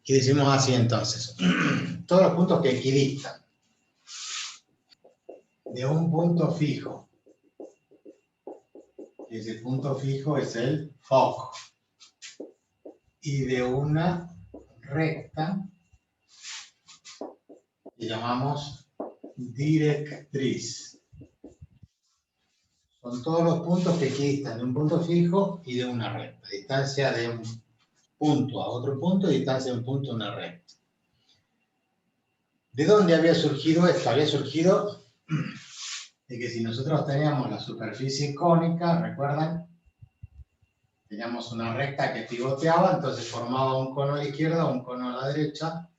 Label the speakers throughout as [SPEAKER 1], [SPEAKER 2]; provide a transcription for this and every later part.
[SPEAKER 1] Y decimos así entonces, todos los puntos que equidistan de un punto fijo, ese punto fijo es el foco, y de una recta que llamamos directriz. Son todos los puntos que equidistan de un punto fijo y de una recta. Distancia de un punto a otro punto y distancia de un punto a una recta. ¿De dónde había surgido esto? Había surgido de que si nosotros teníamos la superficie cónica, ¿recuerdan? Teníamos una recta que pivoteaba, entonces formaba un cono a la izquierda o un cono a la derecha,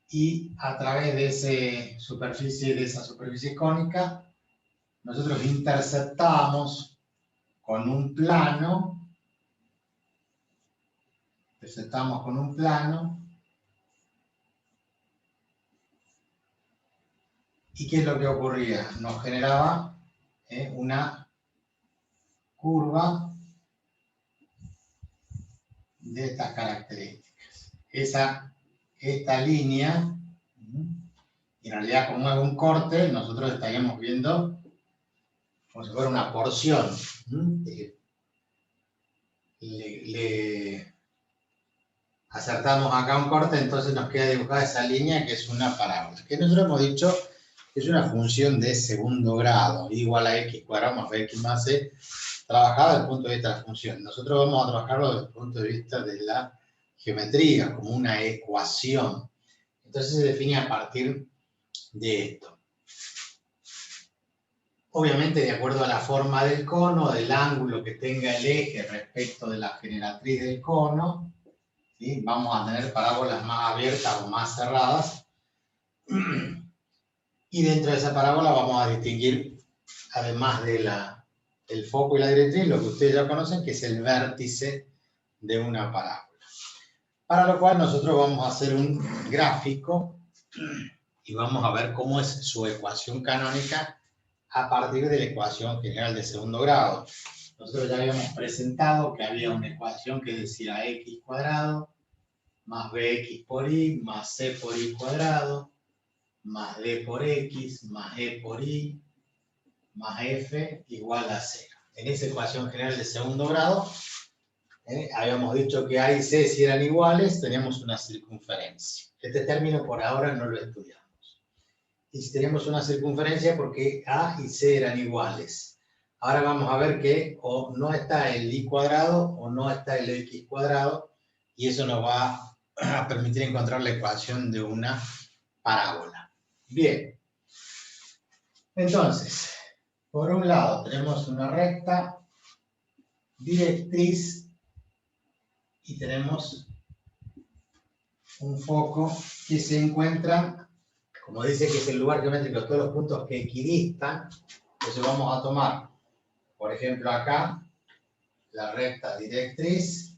[SPEAKER 1] y a través de esa superficie cónica, nosotros interceptábamos con un plano, ¿y qué es lo que ocurría? Nos generaba una curva de estas características. Esta línea, en realidad como es un corte, nosotros estaríamos viendo como si fuera una porción. Le acertamos acá un corte, entonces nos queda dibujada esa línea que es una parábola. Que nosotros hemos dicho que es una función de segundo grado, igual a x cuadrado más bx más c, trabajada desde el punto de vista de la función. Nosotros vamos a trabajarlo desde el punto de vista de la geometría, como una ecuación. Entonces se define a partir de esto. Obviamente, de acuerdo a la forma del cono, del ángulo que tenga el eje respecto de la generatriz del cono, ¿sí? Vamos a tener parábolas más abiertas o más cerradas. Y dentro de esa parábola vamos a distinguir, además del foco y la directriz, lo que ustedes ya conocen, que es el vértice de una parábola. Para lo cual nosotros vamos a hacer un gráfico y vamos a ver cómo es su ecuación canónica a partir de la ecuación general de segundo grado. Nosotros ya habíamos presentado que había una ecuación que decía x cuadrado más bx por y más c por y cuadrado más d por x más e por y más f igual a 0. En esa ecuación general de segundo grado, habíamos dicho que a y c, si eran iguales, teníamos una circunferencia. Este término por ahora no lo estudiamos. Y si tenemos una circunferencia porque a y c eran iguales. Ahora vamos a ver que o no está el y cuadrado o no está el x cuadrado, y eso nos va a permitir encontrar la ecuación de una parábola. Bien. Entonces, por un lado tenemos una recta directriz y tenemos un foco que se encuentra, como dice que es el lugar geométrico de todos los puntos que equidistan. Entonces vamos a tomar, por ejemplo, acá, la recta directriz.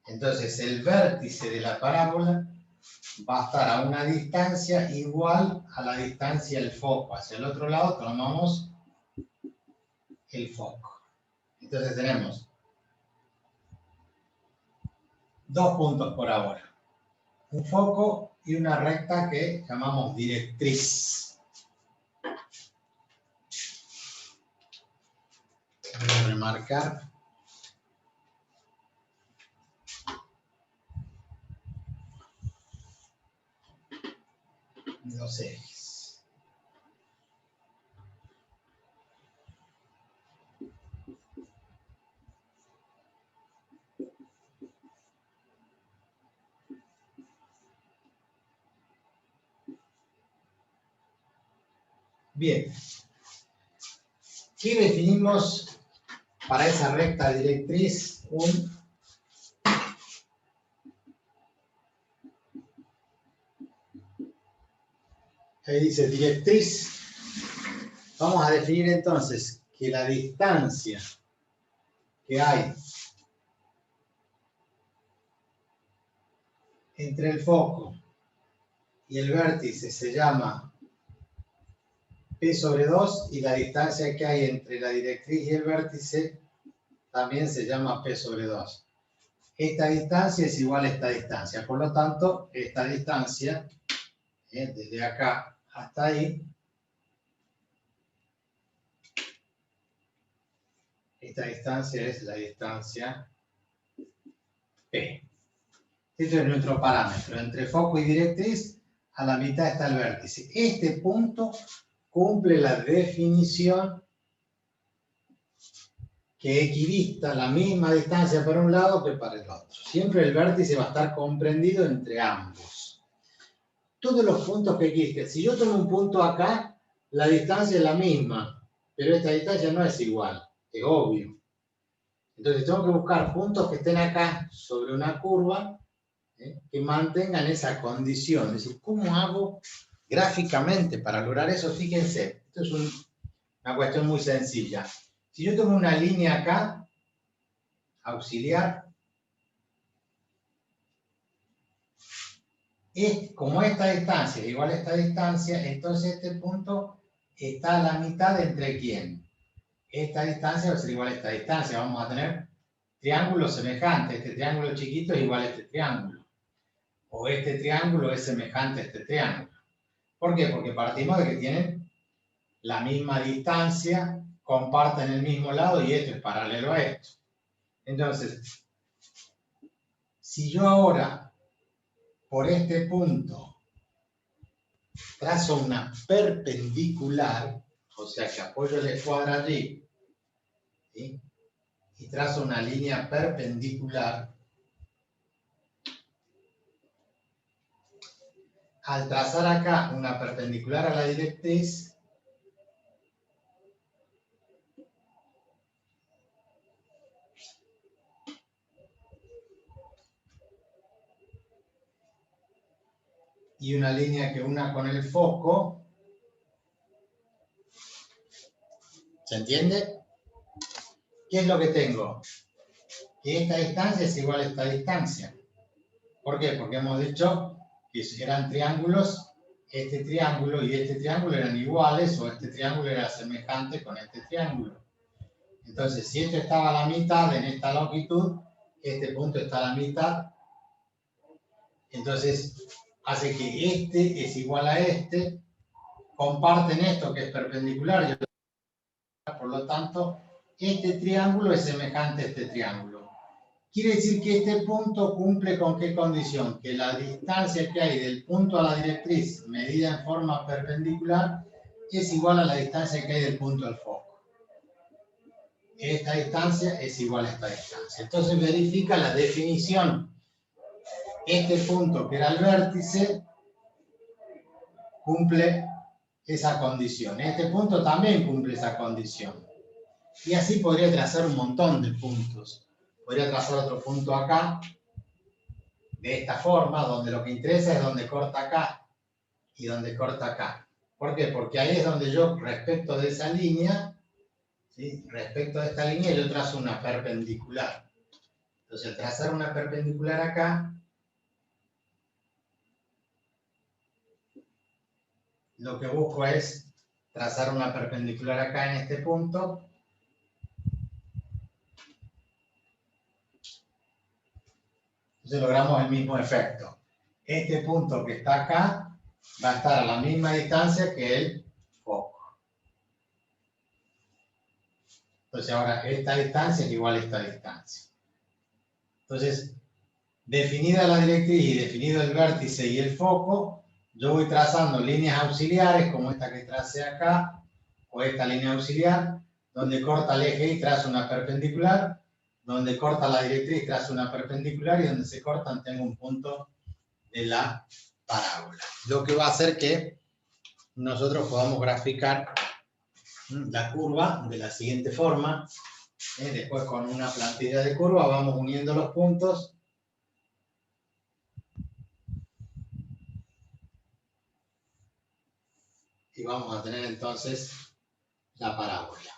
[SPEAKER 1] Entonces el vértice de la parábola va a estar a una distancia igual a la distancia del foco. Hacia el otro lado tomamos el foco. Entonces tenemos dos puntos por ahora. Un foco y una recta que llamamos directriz. Voy a remarcar. Los ejes. Bien. ¿Qué definimos para esa recta directriz? Ahí dice directriz. Vamos a definir entonces que la distancia que hay entre el foco y el vértice se llama P sobre 2, y la distancia que hay entre la directriz y el vértice también se llama P sobre 2. Esta distancia es igual a esta distancia. Por lo tanto, esta distancia, desde acá hasta ahí, esta distancia es la distancia P. Este es nuestro parámetro. Entre foco y directriz, a la mitad está el vértice. Este punto cumple la definición que equidista la misma distancia para un lado que para el otro. Siempre el vértice va a estar comprendido entre ambos. Todos los puntos que existen. Si yo tomo un punto acá, la distancia es la misma, pero esta distancia no es igual, es obvio. Entonces tengo que buscar puntos que estén acá sobre una curva que mantengan esa condición. Es decir, ¿cómo hago gráficamente para lograr eso? Fíjense, esto es una cuestión muy sencilla. Si yo tomo una línea acá, auxiliar, como esta distancia es igual a esta distancia, entonces este punto está a la mitad entre ¿quién? Esta distancia va a ser igual a esta distancia. Vamos a tener triángulos semejantes. Este triángulo chiquito es igual a este triángulo. O este triángulo es semejante a este triángulo. ¿Por qué? Porque partimos de que tienen la misma distancia, comparten el mismo lado y esto es paralelo a esto. Entonces, si yo ahora por este punto trazo una perpendicular, o sea que apoyo la escuadra allí, ¿sí? Y trazo una línea perpendicular, al trazar acá una perpendicular a la directriz, y una línea que una con el foco, ¿se entiende? ¿Qué es lo que tengo? Que esta distancia es igual a esta distancia. ¿Por qué? Porque hemos dicho que eran triángulos, este triángulo y este triángulo eran iguales, o este triángulo era semejante con este triángulo. Entonces, si este estaba a la mitad en esta longitud, este punto está a la mitad, entonces hace que este es igual a este, comparten esto que es perpendicular, por lo tanto, este triángulo es semejante a este triángulo. Quiere decir que este punto cumple con qué condición, que la distancia que hay del punto a la directriz medida en forma perpendicular es igual a la distancia que hay del punto al foco. Esta distancia es igual a esta distancia. Entonces verifica la definición. Este punto que era el vértice cumple esa condición. Este punto también cumple esa condición. Y así podría trazar un montón de puntos. Podría trazar otro punto acá, de esta forma, donde lo que interesa es donde corta acá y donde corta acá. ¿Por qué? Porque ahí es donde yo, respecto de esa línea, ¿sí? Respecto de esta línea, yo trazo una perpendicular. Entonces, al trazar una perpendicular acá, lo que busco es trazar una perpendicular acá en este punto. Entonces logramos el mismo efecto. Este punto que está acá va a estar a la misma distancia que el foco. Entonces ahora esta distancia es igual a esta distancia. Entonces, definida la directriz y definido el vértice y el foco, yo voy trazando líneas auxiliares como esta que tracé acá, o esta línea auxiliar, donde corta el eje y trazo una perpendicular, donde corta la directriz trazo una perpendicular y donde se cortan tengo un punto de la parábola. Lo que va a hacer que nosotros podamos graficar la curva de la siguiente forma. Después con una plantilla de curva vamos uniendo los puntos. Y vamos a tener entonces la parábola.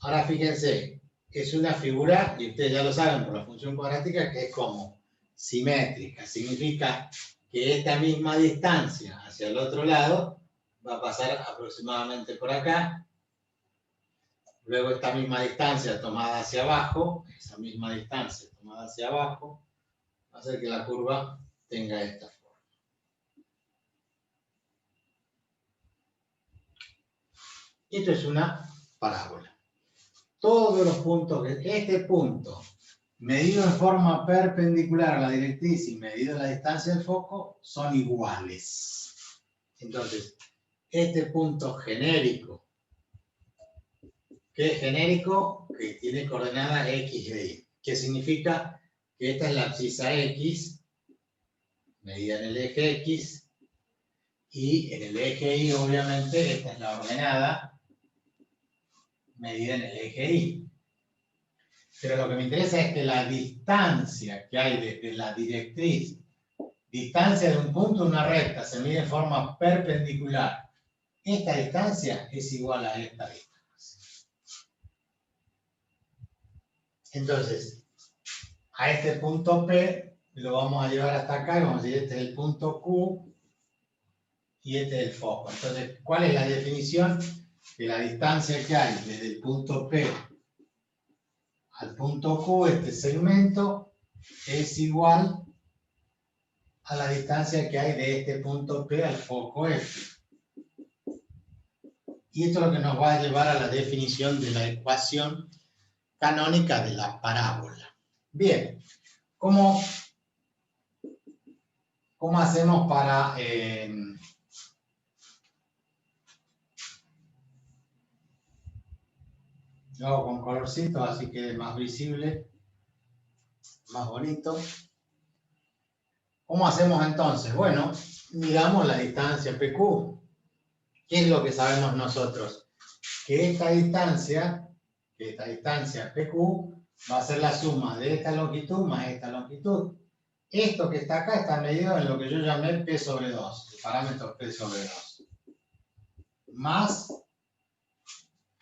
[SPEAKER 1] Ahora fíjense, es una figura, y ustedes ya lo saben por la función cuadrática, que es como simétrica. Significa que esta misma distancia hacia el otro lado va a pasar aproximadamente por acá, Luego esta misma distancia tomada hacia abajo, esa misma distancia tomada hacia abajo, va a hacer que la curva tenga esta forma. Esto es una parábola. Todos los puntos, este punto, medido en forma perpendicular a la directriz y medido la distancia del foco, son iguales. Entonces, este punto genérico, que es genérico, que tiene coordenadas X e Y, que significa que esta es la abscisa X, medida en el eje X, y en el eje Y, obviamente, esta es la ordenada, medida en el eje Y. Pero lo que me interesa es que la distancia que hay desde la directriz, distancia de un punto a una recta, se mide en forma perpendicular. Esta distancia es igual a esta distancia. Entonces, a este punto P lo vamos a llevar hasta acá y vamos a decir, este es el punto Q y este es el foco. Entonces, ¿cuál es la definición? Que la distancia que hay desde el punto P al punto Q, este segmento, es igual a la distancia que hay de este punto P al foco F. Y esto es lo que nos va a llevar a la definición de la ecuación canónica de la parábola. Bien, ¿cómo hacemos para... Lo hago con colorcitos, así que es más visible, más bonito. ¿Cómo hacemos entonces? Bueno, miramos la distancia PQ. ¿Qué es lo que sabemos nosotros? Que esta distancia PQ va a ser la suma de esta longitud más esta longitud. Esto que está acá está medido en lo que yo llamé P sobre 2, el parámetro P sobre 2. Más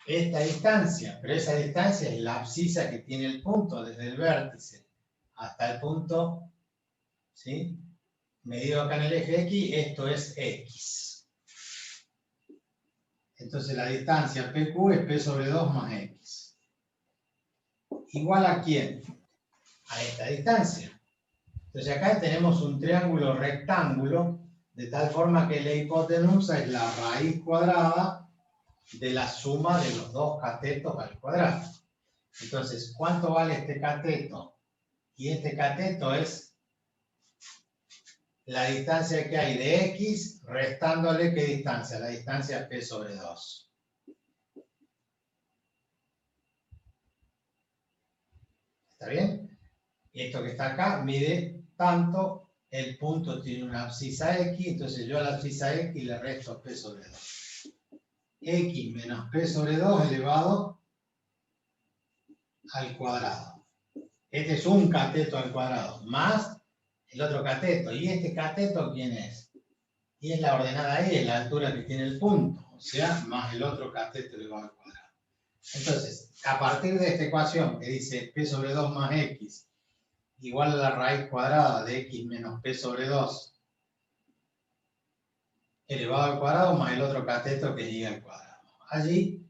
[SPEAKER 1] esta distancia, pero esa distancia es la abscisa que tiene el punto desde el vértice hasta el punto, ¿sí? Medido acá en el eje X, esto es X. Entonces la distancia PQ es P sobre 2 más X. ¿Igual a quién? A esta distancia. Entonces acá tenemos un triángulo rectángulo, de tal forma que la hipotenusa es la raíz cuadrada de la suma de los dos catetos al cuadrado. Entonces, ¿cuánto vale este cateto? Y este cateto es la distancia que hay de X, restándole ¿qué distancia? La distancia P sobre 2. ¿Está bien? Esto que está acá mide tanto, el punto tiene una abscisa X, entonces yo a la abscisa X le resto P sobre 2. X menos P sobre 2 elevado al cuadrado. Este es un cateto al cuadrado, más el otro cateto. ¿Y este cateto quién es? Y es la ordenada Y, es la altura que tiene el punto, o sea, más el otro cateto elevado al cuadrado. Entonces, a partir de esta ecuación que dice P sobre 2 más X igual a la raíz cuadrada de X menos P sobre 2 elevado al cuadrado más el otro cateto que llega al cuadrado. Allí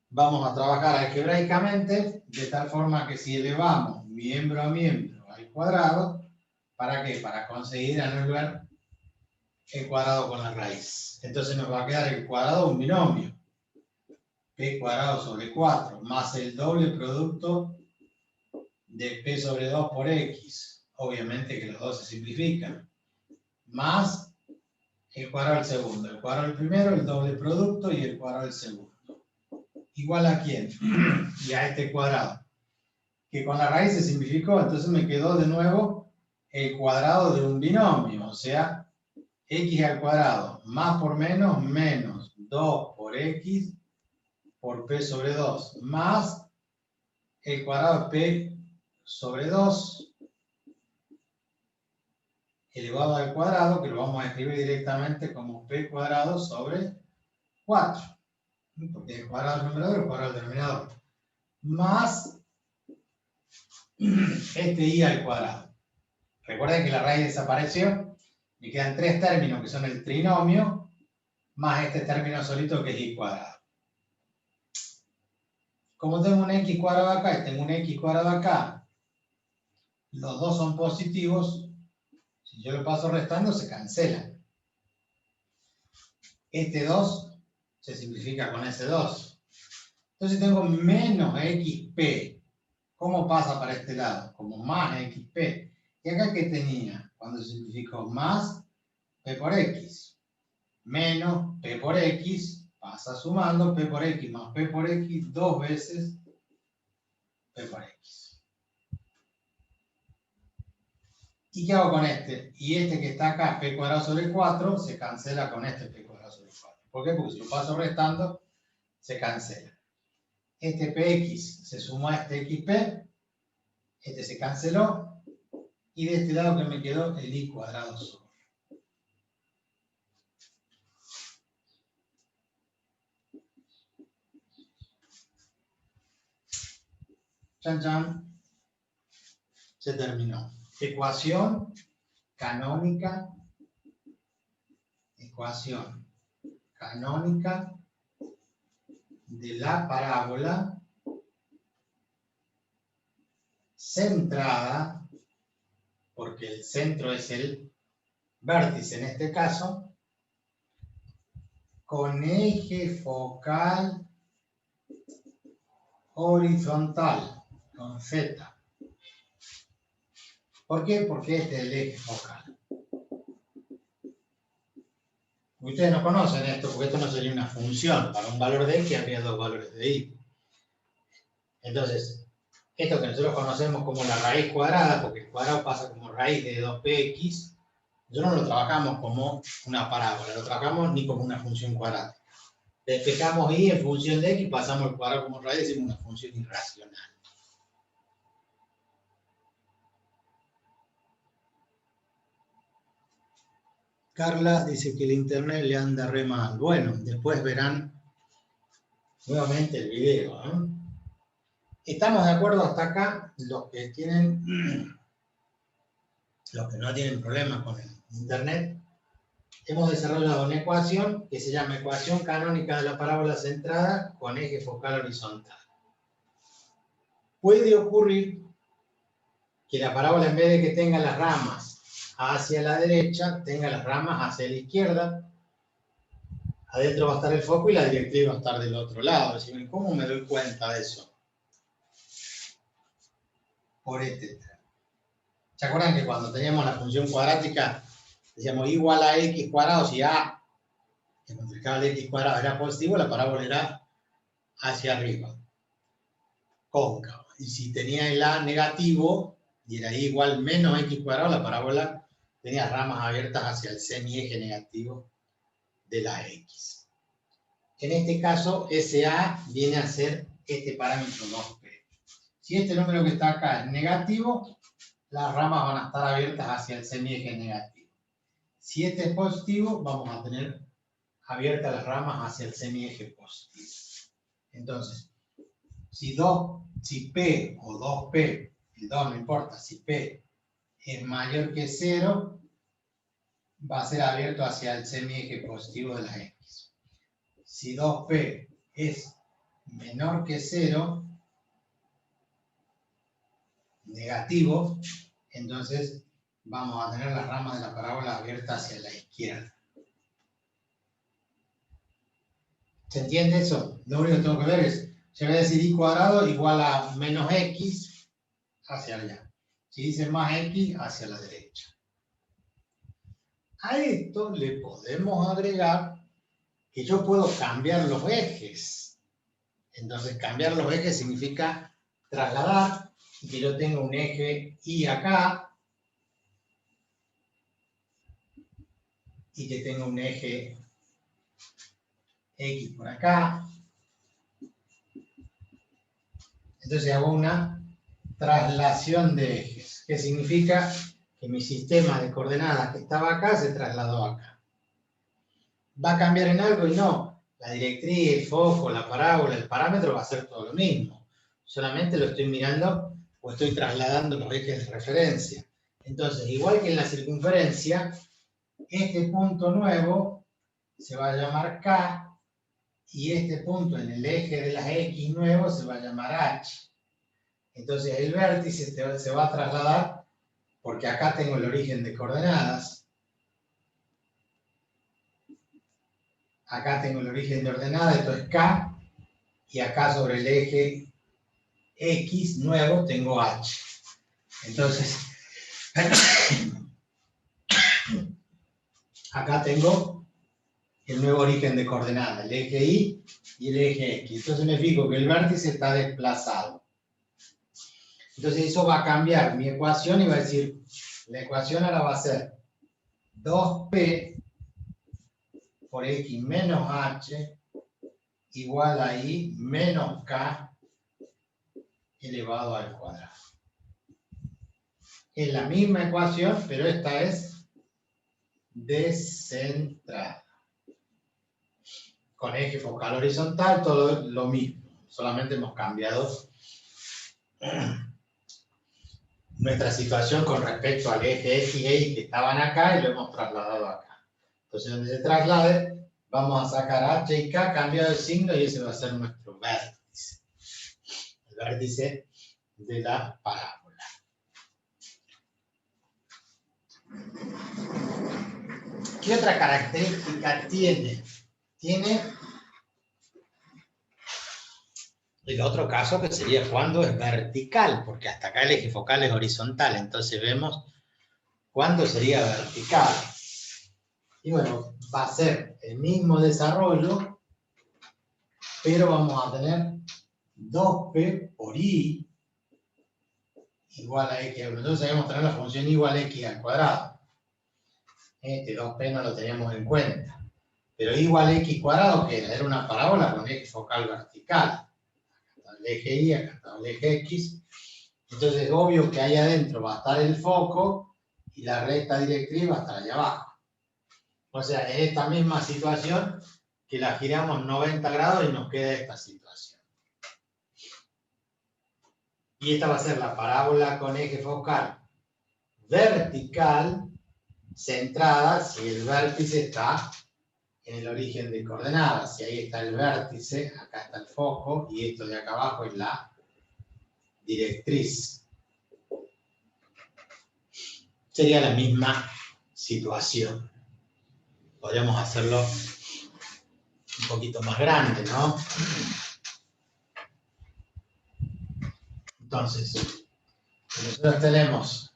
[SPEAKER 1] vamos a trabajar algebraicamente de tal forma que si elevamos miembro a miembro al cuadrado, ¿para qué? Para conseguir anular el cuadrado con la raíz. Entonces nos va a quedar el cuadrado un binomio. P cuadrado sobre 4 más el doble producto de P sobre 2 por X. Obviamente que los dos se simplifican. Más el cuadrado del segundo. El cuadrado del primero, el doble producto y el cuadrado del segundo. ¿Igual a quién? Y a este cuadrado. Que con la raíz se simplificó, entonces me quedó de nuevo el cuadrado de un binomio, o sea, X al cuadrado, más por menos, menos 2 por X por P sobre 2, más el cuadrado de P sobre 2 elevado al cuadrado, que lo vamos a escribir directamente como P cuadrado sobre 4, porque el cuadrado del numerador es el cuadrado del denominador, más este I al cuadrado. Recuerden que la raíz desapareció, me quedan tres términos que son el trinomio, más este término solito que es I cuadrado. Como tengo un x cuadrado acá y tengo un x cuadrado acá, los dos son positivos, si yo lo paso restando se cancelan. Este 2 se simplifica con ese 2. Entonces tengo menos xp. ¿Cómo pasa para este lado? Como más xp. ¿Y acá qué tenía? Cuando se simplificó más p por x. Menos p por x, pasa sumando p por x más p por x dos veces p por x. ¿Y qué hago con este? Y este que está acá, p cuadrado sobre 4, se cancela con este p cuadrado sobre 4. ¿Por qué? Porque si lo paso restando, se cancela. Este px se sumó a este xp, este se canceló, y de este lado que me quedó el y cuadrado sobre. Chan, chan. Se terminó. Ecuación canónica. Ecuación canónica de la parábola centrada, porque el centro es el vértice en este caso, con eje focal horizontal, con Z. ¿Por qué? Porque este es el eje focal. Ustedes no conocen esto, porque esto no sería una función. Para un valor de x habría dos valores de y. Entonces, esto que nosotros conocemos como la raíz cuadrada, porque el cuadrado pasa como raíz de 2px, nosotros no lo trabajamos como una parábola, lo trabajamos ni como una función cuadrática. Despejamos y en función de x, pasamos el cuadrado como raíz, decimos una función irracional. Carla dice que el internet le anda re mal. Bueno, después verán nuevamente el video, ¿no? ¿Estamos de acuerdo hasta acá? Los que no tienen problemas con el internet, hemos desarrollado una ecuación que se llama ecuación canónica de la parábola centrada con eje focal horizontal. Puede ocurrir que la parábola, en vez de que tenga las ramas hacia la derecha, tenga las ramas hacia la izquierda. Adentro va a estar el foco y la directriz va a estar del otro lado. Es decir, ¿cómo me doy cuenta de eso? Por este. ¿Se acuerdan que cuando teníamos la función cuadrática decíamos igual a x cuadrado? Si a que multiplicaba el x cuadrado era positivo, la parábola era hacia arriba, cóncava. Y si tenía el a negativo y era igual menos x cuadrado, la parábola tenía ramas abiertas hacia el semieje negativo de la x. En este caso, ese a viene a ser este parámetro 2p. Si este número que está acá es negativo, las ramas van a estar abiertas hacia el semieje negativo. Si este es positivo, vamos a tener abiertas las ramas hacia el semieje positivo. Entonces, si P o 2P, el 2 no importa, si P es mayor que 0, va a ser abierto hacia el semieje positivo de la X. Si 2P es menor que 0, negativo, entonces vamos a tener las ramas de la parábola abiertas hacia la izquierda. ¿Se entiende eso? Lo único que tengo que ver es, se va a decir y cuadrado igual a menos x hacia allá. Si dice más x, hacia la derecha. A esto le podemos agregar que yo puedo cambiar los ejes. Entonces, cambiar los ejes significa trasladar, y que yo tenga un eje y acá, y que tenga un eje x por acá. Entonces hago una traslación de ejes, que significa que mi sistema de coordenadas que estaba acá se trasladó acá. ¿Va a cambiar en algo? Y no. La directriz, el foco, la parábola, el parámetro va a ser todo lo mismo. Solamente lo estoy mirando o estoy trasladando los ejes de referencia. Entonces, igual que en la circunferencia, este punto nuevo se va a llamar K y este punto en el eje de las X nuevo se va a llamar H. Entonces el vértice se va a trasladar, porque acá tengo el origen de coordenadas. Acá tengo el origen de ordenadas, esto es K, y acá sobre el eje X nuevo tengo H. Entonces, acá tengo el nuevo origen de coordenadas, el eje Y y el eje X. Entonces me fijo que el vértice está desplazado. Entonces eso va a cambiar mi ecuación y va a decir, la ecuación ahora va a ser 2P por X menos H igual a Y menos K elevado al cuadrado. Es la misma ecuación, pero esta es descentrada. Con eje focal horizontal, todo lo mismo. Solamente hemos cambiado nuestra situación con respecto al eje X y Y que estaban acá y lo hemos trasladado acá. Entonces, donde se traslade, vamos a sacar H y K, cambiado de signo, y ese va a ser nuestro vértice. El vértice de la parábola. ¿Qué otra característica tiene? Tiene el otro caso que sería cuando es vertical, porque hasta acá el eje focal es horizontal, entonces vemos cuándo sería vertical. Y bueno, va a ser el mismo desarrollo, pero vamos a tener 2P por Y igual a X. Entonces debemos tener la función igual a X al cuadrado. Este 2P no lo teníamos en cuenta. Pero igual a X cuadrado, que era una parábola con eje focal vertical. Acá está el eje Y, acá está el eje X. Entonces es obvio que ahí adentro va a estar el foco y la recta directriz va a estar allá abajo. O sea, es esta misma situación que la giramos 90 grados y nos queda esta situación. Y esta va a ser la parábola con eje focal vertical, centrada, si el vértice está en el origen de coordenadas. Si ahí está el vértice, acá está el foco, y esto de acá abajo es la directriz. Sería la misma situación. Podríamos hacerlo un poquito más grande, ¿no? Entonces, nosotros tenemos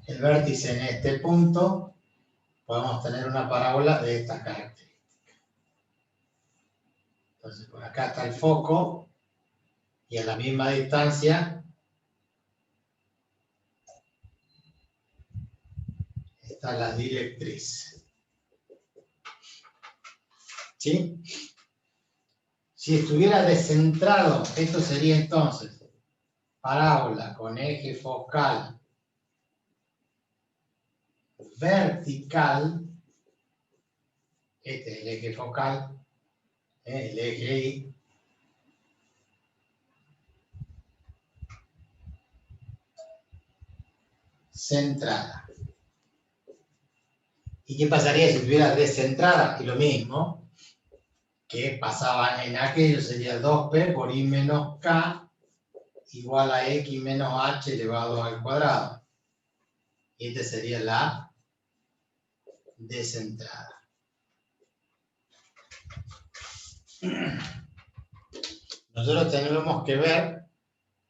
[SPEAKER 1] el vértice en este punto, podemos tener una parábola de estas características. Entonces, por acá está el foco, y a la misma distancia está la directriz. ¿Sí? Si estuviera descentrado, esto sería entonces parábola con eje focal vertical, este es el eje focal, el eje Y, centrada. ¿Y qué pasaría si estuviera descentrada? Y lo mismo que pasaba en aquello, sería 2P por Y menos K igual a X menos H elevado al cuadrado. Y esta sería la descentrada. Nosotros tenemos que ver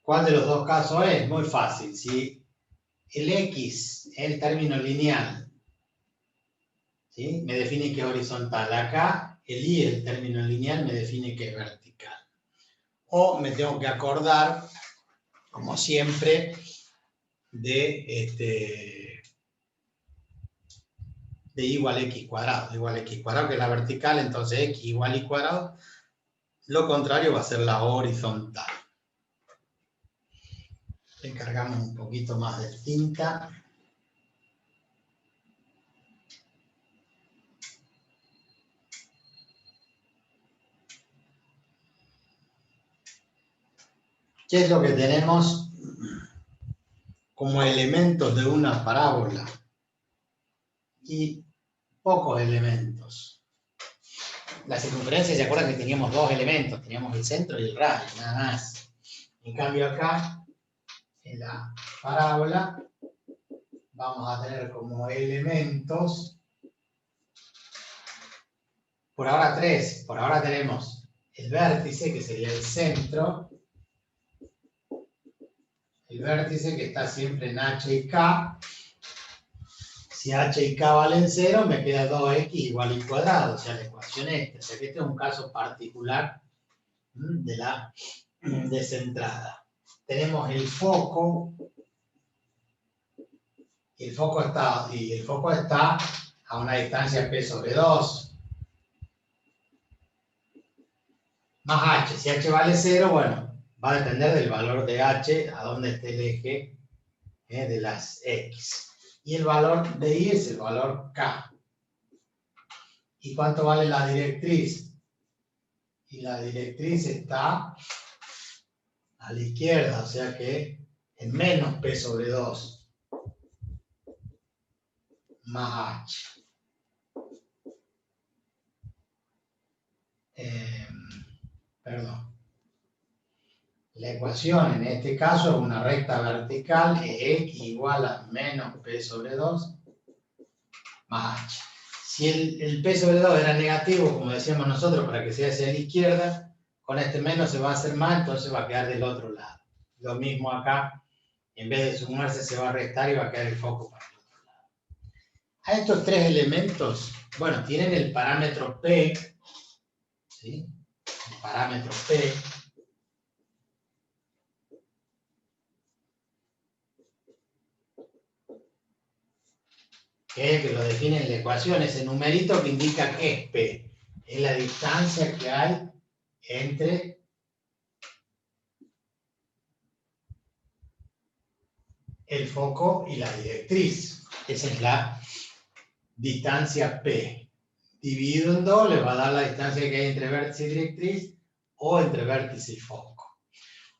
[SPEAKER 1] cuál de los dos casos es. Muy fácil. Si el X es el término lineal, ¿sí?, me define que es horizontal. Acá el Y, el término lineal, me define que es vertical. O me tengo que acordar, como siempre, de igual a X cuadrado. Igual a X cuadrado, que es la vertical, entonces X igual a Y cuadrado. Lo contrario va a ser la horizontal. Le cargamos un poquito más de tinta. ¿Qué es lo que tenemos como elementos de una parábola? y pocos elementos. La circunferencia, ¿se acuerdan que teníamos dos elementos? Teníamos el centro y el radio, nada más. En cambio acá, en la parábola, vamos a tener como elementos, por ahora tres. Por ahora tenemos el vértice, que sería el centro, el vértice que está siempre en H y K. Si H y K valen 0, me queda 2x igual al cuadrado, o sea, la ecuación esta. O sea, que este es un caso particular de la descentrada. Tenemos el foco, y el foco está a una distancia p sobre 2. Más h. Si h vale 0, bueno, va a depender del valor de h, a dónde esté el eje de las x. Y el valor de y es el valor k. ¿Y cuánto vale la directriz? Y la directriz está a la izquierda, o sea que en menos p sobre 2 más h. Perdón. La ecuación en este caso es una recta vertical, x igual a menos p sobre 2 más h. Si el p sobre 2 era negativo, como decíamos nosotros, para que sea hacia la izquierda, con este menos se va a hacer más, entonces va a quedar del otro lado. Lo mismo acá, en vez de sumarse se va a restar y va a quedar el foco para el otro lado. A estos tres elementos, bueno, tienen el parámetro p, ¿sí? El parámetro p, que lo define en la ecuación, ese numerito que indica que es P. Es la distancia que hay entre el foco y la directriz. Esa es la distancia P. Dividido en 2 le va a dar la distancia que hay entre vértice y directriz o entre vértice y foco.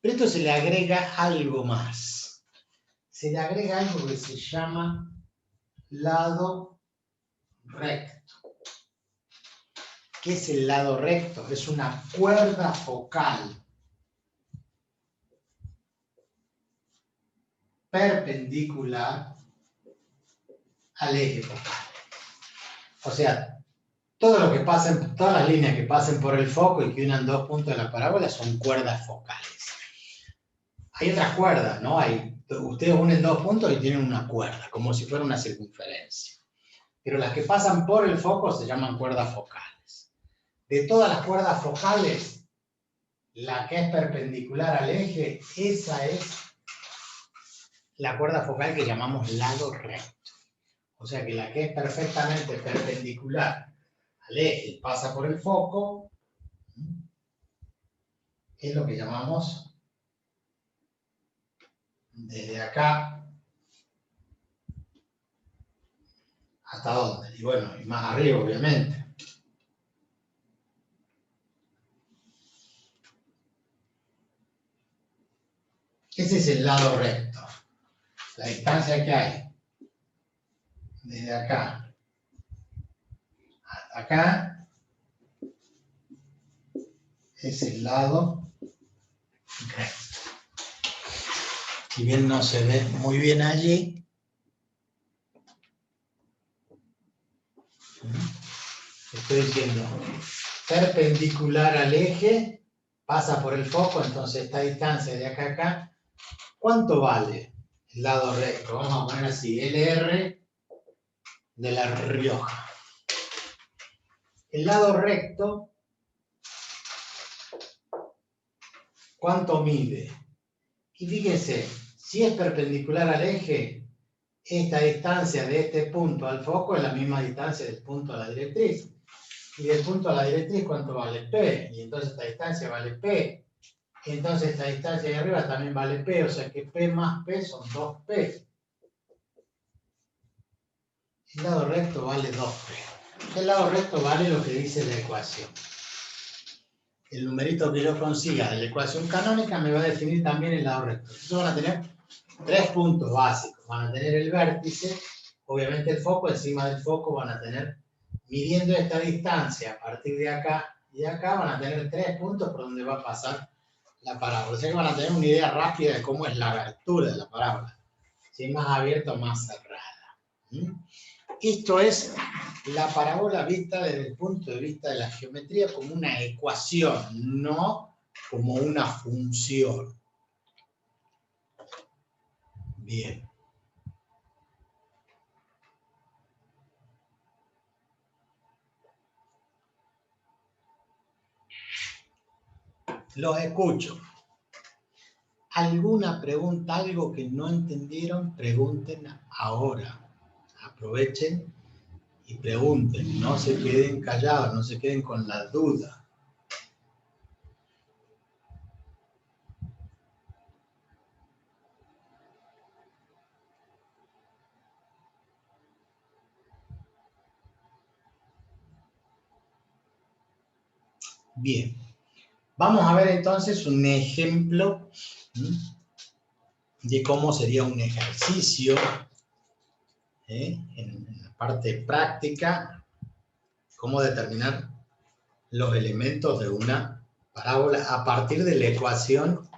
[SPEAKER 1] Pero esto se le agrega algo más. Se le agrega algo que se llama lado recto. ¿Qué es el lado recto? Es una cuerda focal perpendicular al eje focal. O sea, todo lo que pasen, todas las líneas que pasen por el foco y que unan dos puntos de la parábola son cuerdas focales. Hay otras cuerdas, ¿no? Ustedes unen dos puntos y tienen una cuerda, como si fuera una circunferencia. Pero las que pasan por el foco se llaman cuerdas focales. De todas las cuerdas focales, la que es perpendicular al eje, esa es la cuerda focal que llamamos lado recto. O sea que la que es perfectamente perpendicular al eje y pasa por el foco, es lo que llamamos desde acá hasta dónde. Y bueno, y más arriba, obviamente. Ese es el lado recto. La distancia que hay desde acá hasta acá es el lado recto. Si bien no se ve muy bien allí, estoy diciendo perpendicular al eje, pasa por el foco, entonces esta distancia de acá a acá, ¿cuánto vale el lado recto? Vamos a poner así, LR de La Rioja. El lado recto, ¿cuánto mide? Y fíjense, si es perpendicular al eje, esta distancia de este punto al foco es la misma distancia del punto a la directriz. Y del punto a la directriz, ¿cuánto vale P? Y entonces esta distancia vale P. Y entonces esta distancia de arriba también vale P, o sea que P más P son 2P. El lado recto vale 2P. El lado recto vale lo que dice la ecuación. El numerito que yo consiga de la ecuación canónica me va a definir también el lado recto. Entonces van a tener tres puntos básicos. Van a tener el vértice, obviamente el foco, encima del foco van a tener, midiendo esta distancia a partir de acá y de acá, van a tener 3 puntos por donde va a pasar la parábola. O sea que van a tener una idea rápida de cómo es la abertura de la parábola. Si es más abierta o más cerrada. ¿Mm? Esto es la parábola vista desde el punto de vista de la geometría como una ecuación, no como una función. Bien. Los escucho. ¿Alguna pregunta, algo que no entendieron? Pregunten ahora. Aprovechen y pregunten. No se queden callados, no se queden con la duda. Bien. Vamos a ver entonces un ejemplo de cómo sería un ejercicio en la parte práctica, cómo determinar los elementos de una parábola a partir de la ecuación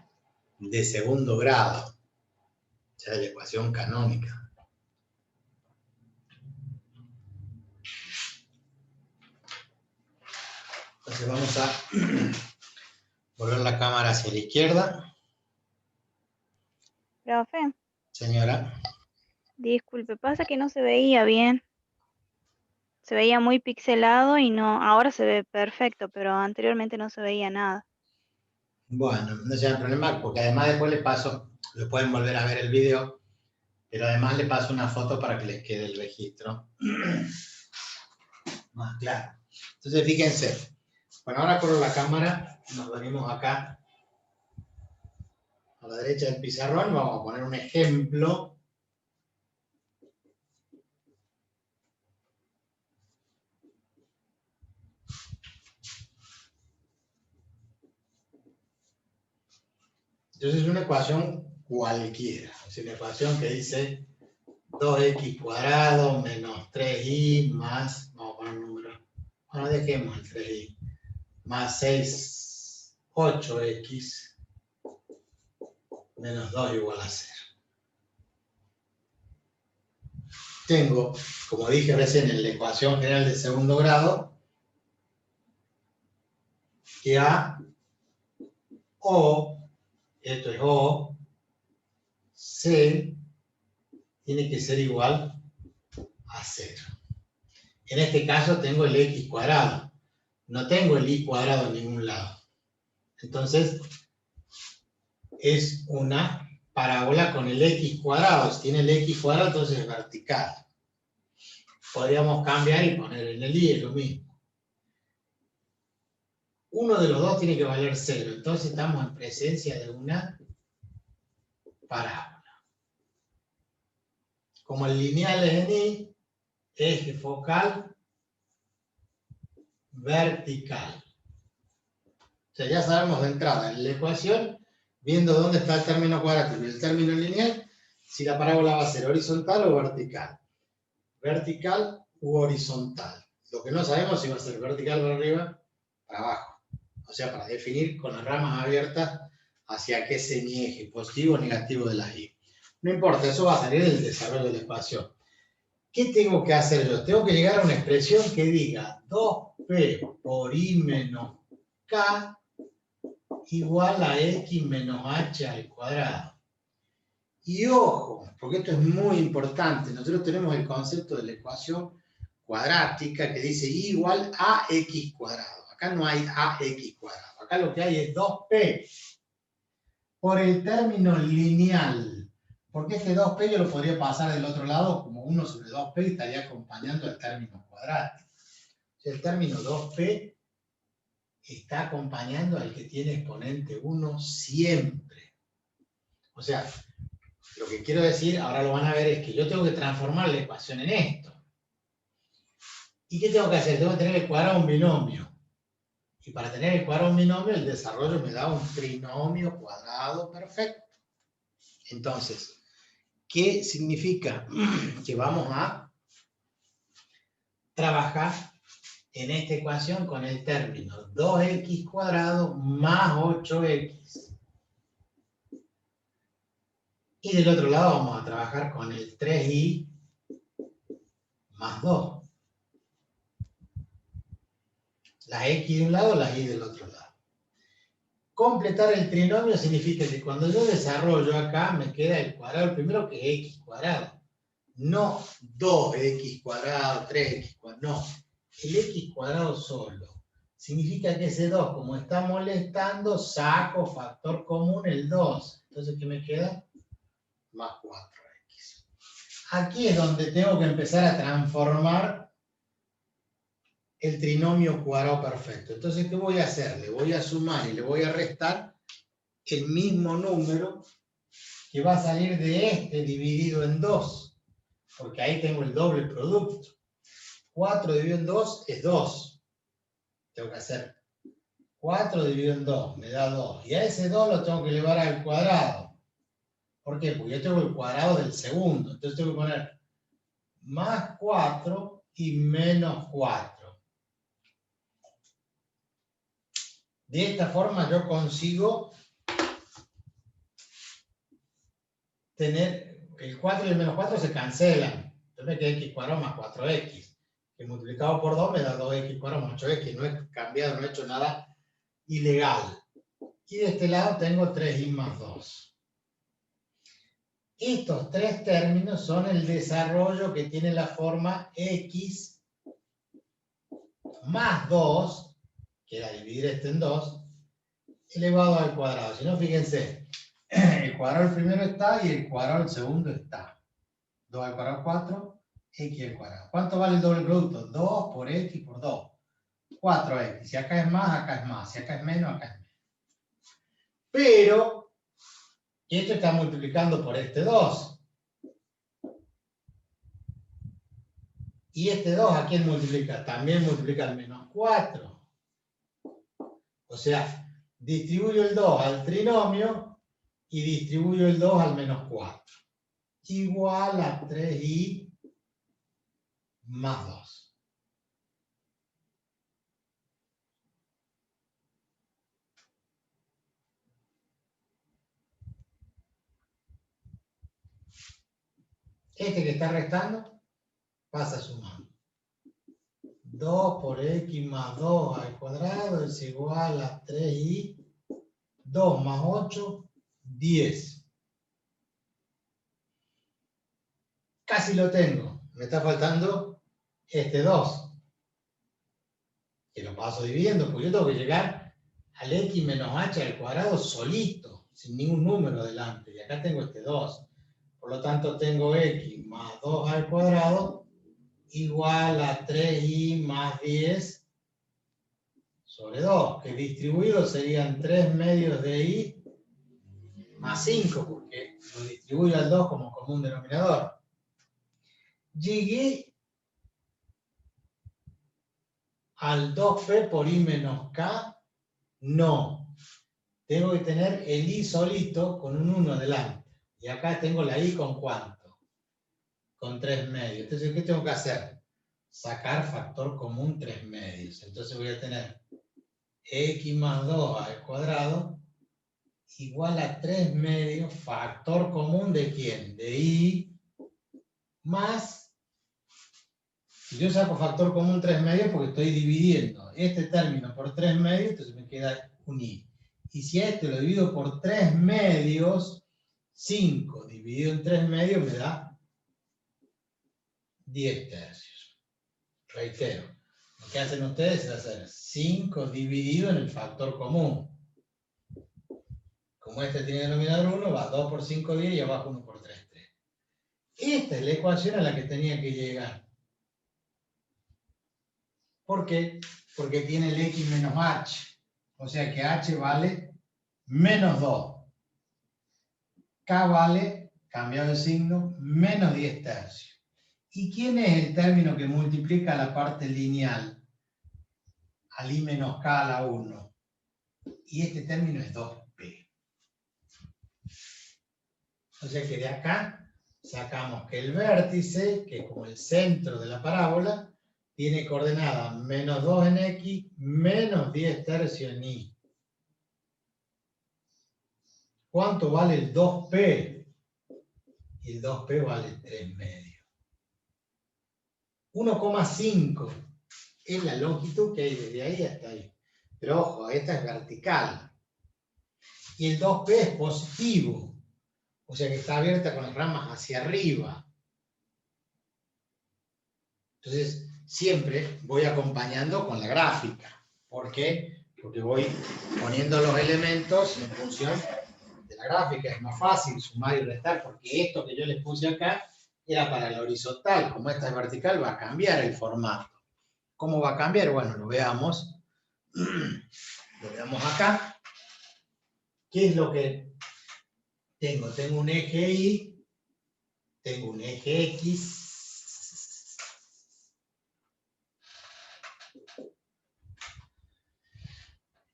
[SPEAKER 1] de segundo grado, o sea, de la ecuación canónica. Entonces vamos a volver la cámara hacia la izquierda.
[SPEAKER 2] Profe.
[SPEAKER 1] Señora.
[SPEAKER 2] Disculpe, pasa que no se veía bien. Se veía muy pixelado y no, ahora se ve perfecto, pero anteriormente no se veía nada.
[SPEAKER 1] Bueno, no sea el problema, porque además después le paso, lo pueden volver a ver el video, pero además le paso una foto para que les quede el registro más claro. Entonces fíjense, bueno, ahora corro la cámara, nos venimos acá a la derecha del pizarrón, vamos a poner un ejemplo. Entonces es una ecuación cualquiera, es una ecuación que dice 2x cuadrado menos 3y más, vamos a poner un número, bueno, dejemos el 3y, más 6, 8x menos 2 igual a 0. Tengo, como dije recién en la ecuación general de segundo grado, que a O, esto es O, C, tiene que ser igual a 0. En este caso tengo el x cuadrado, no tengo el y cuadrado en ningún lado. Entonces, es una parábola con el x cuadrado. Si tiene el x cuadrado, entonces es vertical. Podríamos cambiar y poner en el y, es lo mismo. Uno de los dos tiene que valer 0. Entonces estamos en presencia de una parábola. Como el lineal es en y, eje focal vertical. O sea, ya sabemos de entrada en la ecuación, viendo dónde está el término cuadrático y el término lineal, si la parábola va a ser horizontal o vertical. Vertical u horizontal. Lo que no sabemos es si va a ser vertical para arriba, para abajo. O sea, para definir con las ramas abiertas hacia qué semieje, positivo o negativo de la y. No importa, eso va a salir del desarrollo de la ecuación. ¿Qué tengo que hacer yo? Tengo que llegar a una expresión que diga 2p por i menos k igual a x menos h al cuadrado. Y ojo, porque esto es muy importante, nosotros tenemos el concepto de la ecuación cuadrática que dice y igual a x cuadrado. Acá no hay ax cuadrado, acá lo que hay es 2p por el término lineal. Porque este 2p yo lo podría pasar del otro lado como 1 sobre 2p y estaría acompañando el término cuadrático. El término 2p está acompañando al que tiene exponente 1 siempre. O sea, lo que quiero decir, ahora lo van a ver, es que yo tengo que transformar la ecuación en esto. ¿Y qué tengo que hacer? Tengo que tener el cuadrado de un binomio. Y para tener el cuadrado de un binomio, el desarrollo me da un trinomio cuadrado perfecto. Entonces, ¿Qué significa? Que vamos a trabajar en esta ecuación con el término 2x² más 8x. Y del otro lado vamos a trabajar con el 3y más 2. Las x de un lado, las y del otro lado. Completar el trinomio significa que cuando yo desarrollo acá me queda el cuadrado, el primero que es x². No 2x², 3x², no. El x² solo. Significa que ese 2, como está molestando, saco factor común el 2. Entonces, ¿qué me queda? Más 4x. Aquí es donde tengo que empezar a transformar el trinomio cuadrado perfecto. Entonces, ¿qué voy a hacer? Le voy a sumar y le voy a restar el mismo número que va a salir de este dividido en 2. Porque ahí tengo el doble producto. 4 dividido en 2 es 2. Tengo que hacer 4 dividido en 2, me da 2. Y a ese 2 lo tengo que elevar al cuadrado. ¿Por qué? Porque yo tengo el cuadrado del segundo. Entonces tengo que poner más 4 y menos 4. De esta forma yo consigo tener el 4 y el menos 4 se cancelan. Entonces me queda x² más 4x. Que multiplicado por 2 me da 2x² más 8x. No he cambiado, no he hecho nada ilegal. Y de este lado tengo 3y más 2. Estos tres términos son el desarrollo que tiene la forma x más 2, que era dividir este en 2, elevado al cuadrado. Si no, fíjense, el cuadrado del primero está y el cuadrado del segundo está. 2 al cuadrado 4, x al cuadrado. ¿Cuánto vale el doble producto? 2 por x por 2. 4x. Si acá es más, acá es más. Si acá es menos, acá es menos. Pero, esto está multiplicando por este 2. Y este 2, ¿a quién multiplica? También multiplica el menos 4. O sea, distribuyo el 2 al trinomio y distribuyo el 2 al menos 4. Igual a 3y más 2. Este que está restando pasa sumando. 2 por x más 2 al cuadrado es igual a 3y, 2 más 8, 10. Casi lo tengo. Me está faltando este 2. Que lo paso dividiendo, porque yo tengo que llegar al x menos h al cuadrado solito, sin ningún número delante. Y acá tengo este 2. Por lo tanto, tengo x más 2 al cuadrado igual a 3y más 10 sobre 2, que distribuido serían 3 medios de y más 5, porque lo distribuyo al 2 como común denominador. Llegué al 2p por i menos k, no. Tengo que tener el i solito con un 1 delante. Y acá tengo la i con ¿cuánto? Con 3 medios. Entonces, ¿qué tengo que hacer? Sacar factor común 3 medios. Entonces voy a tener x más 2 al cuadrado igual a 3 medios, factor común ¿de quién? De i más, yo saco factor común 3 medios porque estoy dividiendo este término por 3 medios, entonces me queda un i. Y si a este lo divido por 3 medios, 5 dividido en 3 medios me da 10 tercios. Reitero, lo que hacen ustedes es hacer 5 dividido en el factor común. Como este tiene denominador 1, va 2 por 5, 10 y abajo 1 por 3, 3. Esta es la ecuación a la que tenía que llegar. ¿Por qué? Porque tiene el x menos h. O sea que h vale menos 2. K vale, cambiado de signo, menos 10 tercios. ¿Y quién es el término que multiplica la parte lineal? Al i menos k a la 1. Y este término es 2p. O sea que de acá sacamos que el vértice, que es como el centro de la parábola, tiene coordenada menos 2 en X, menos 10 tercios en Y. ¿Cuánto vale el 2P? Y el 2P vale 3 medios. 1,5 es la longitud que hay desde ahí hasta ahí. Pero ojo, esta es vertical. Y el 2P es positivo. O sea que está abierta con las ramas hacia arriba. Entonces, siempre voy acompañando con la gráfica. ¿Por qué? Porque voy poniendo los elementos en función de la gráfica. Es más fácil sumar y restar, porque esto que yo les puse acá era para la horizontal. Como esta es vertical, va a cambiar el formato. ¿Cómo va a cambiar? Bueno, lo veamos. Lo veamos acá. ¿Qué es lo que tengo? Tengo un eje Y, tengo un eje X.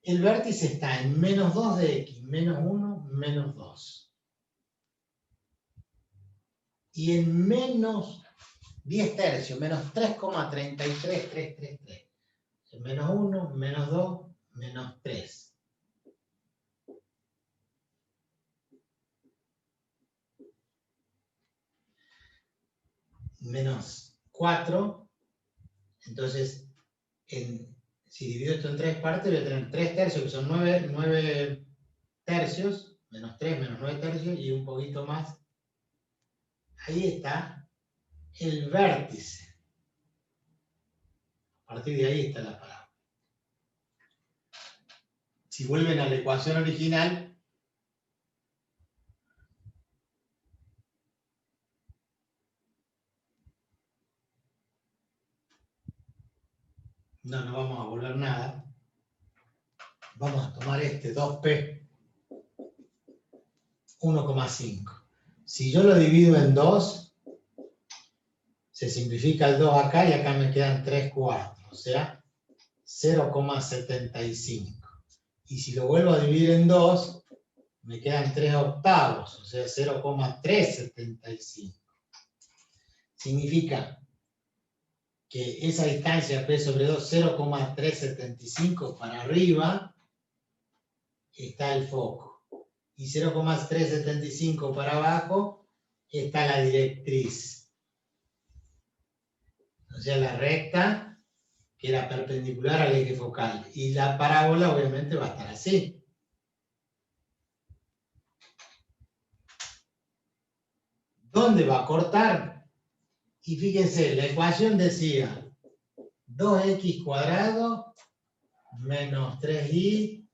[SPEAKER 1] El vértice está en menos 2 de X, menos 1, menos 2. Y en menos 10 tercios, menos 3,33333. Menos 1, menos 2, menos 3. Menos 4. Entonces, si divido esto en 3 partes, voy a tener 3 tercios, que son 9 tercios, menos 3, menos 9 tercios, y un poquito más. Ahí está el vértice. A partir de ahí está la parábola. Si vuelven a la ecuación original, no vamos a volver nada. Vamos a tomar este 2P, 1,5. Si yo lo divido en 2, se simplifica el 2 acá y acá me quedan 3 cuartos, o sea, 0,75. Y si lo vuelvo a dividir en 2, me quedan 3 octavos, o sea, 0,375. Significa que esa distancia P sobre 2, 0,375 para arriba, está el foco. Y 0,375 para abajo está la directriz. O sea, la recta que era perpendicular al eje focal. Y la parábola obviamente va a estar así. ¿Dónde va a cortar? Y fíjense, la ecuación decía 2x cuadrado menos 3y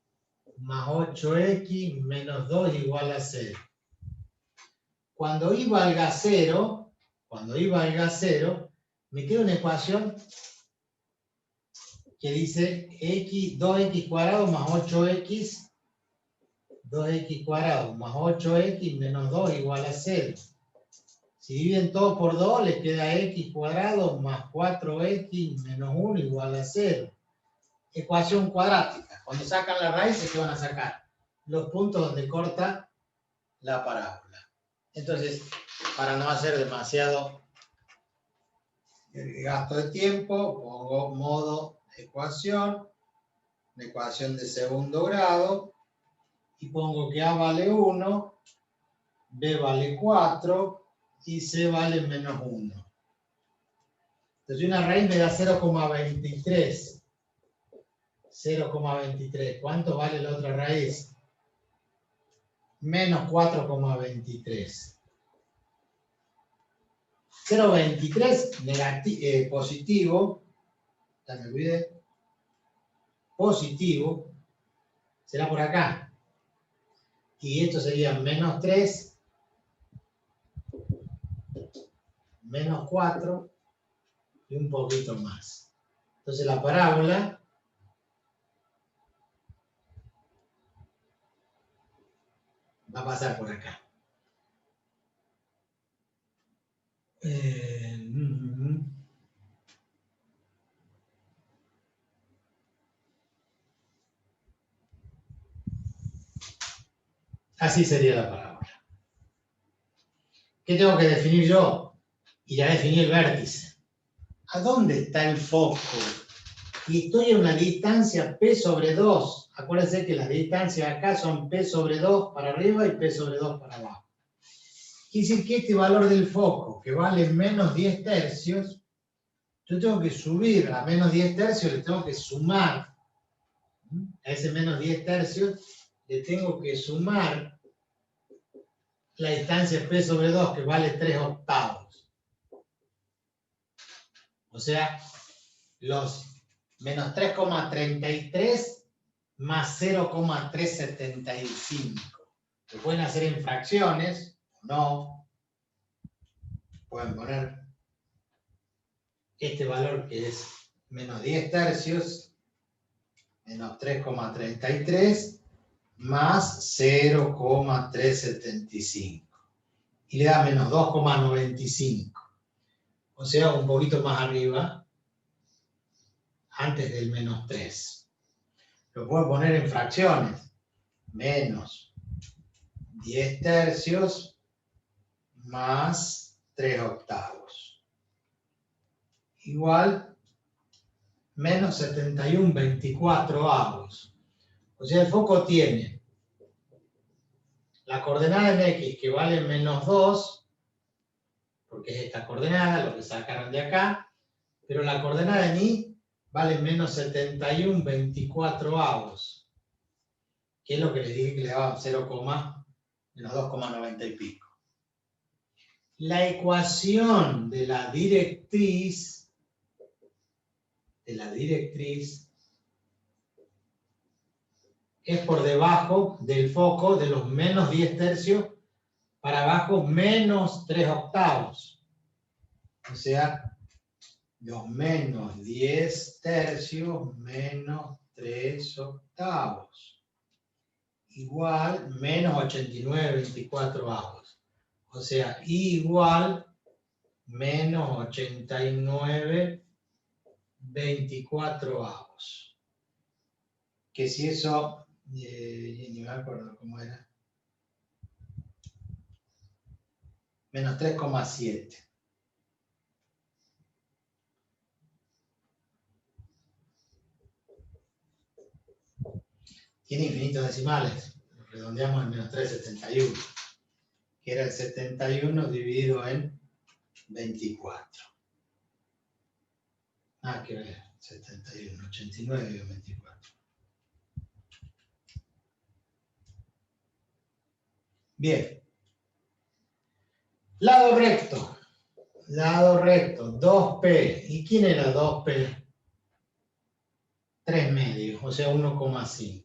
[SPEAKER 1] más 8x menos 2 igual a 0. Cuando y valga 0, me queda una ecuación que dice 2x cuadrado más 8x, 2x cuadrado más 8x menos 2 igual a 0. Si dividen todo por 2, les queda x cuadrado más 4x menos 1 igual a 0. Ecuación cuadrática. Cuando sacan la raíz, ¿qué van a sacar? Los puntos donde corta la parábola. Entonces, para no hacer demasiado gasto de tiempo, pongo modo ecuación, una ecuación de segundo grado, y pongo que A vale 1, B vale 4 y C vale menos 1. Entonces una raíz me da 0,23. 0,23. ¿Cuánto vale la otra raíz? Menos 4,23. 0,23 positivo, ya me olvidé, positivo, será por acá. Y esto sería menos 3, menos 4 y un poquito más. Entonces la parábola va a pasar por acá. Así sería la parábola. ¿Qué tengo que definir yo? Y ya definí el vértice. ¿A dónde está el foco? Y estoy a una distancia P sobre 2. Acuérdense que las distancias acá son P sobre 2 para arriba y P sobre 2 para abajo. Quiere decir que este valor del foco, que vale menos 10 tercios, yo tengo que subir a menos 10 tercios, le tengo que sumar. A ese menos 10 tercios, le tengo que sumar la distancia P sobre 2, que vale 3 octavos. O sea, los menos 3,33 más 0,375. Se pueden hacer en fracciones, o no. Pueden poner este valor que es menos 10 tercios, menos 3,33, más 0,375. Y le da menos 2,95. O sea, un poquito más arriba, antes del menos 3. Lo puedo poner en fracciones. Menos 10 tercios más 3 octavos. Igual menos 71/24avos. O sea, el foco tiene la coordenada en X que vale menos 2, porque es esta coordenada, lo que sacaron de acá, pero la coordenada en Y vale menos 71/24avos, que es lo que les dije que le daba 0, menos 2,90 y pico. La ecuación de la directriz es por debajo del foco de los menos 10 tercios para abajo menos 3 octavos. O sea, los menos 10 tercios menos 3 octavos. Igual menos 89/24avos. O sea, igual menos 89/24avos. Que si eso, ni me acuerdo cómo era. Menos 3,7. Tiene infinitos decimales. Lo redondeamos en menos 3,71. Que era el 71 dividido en 24. Ah, que ver. 71, 89 dividido en 24. Bien. Lado recto. Lado recto. 2P. ¿Y quién era 2P? 3 medios, o sea, 1,5.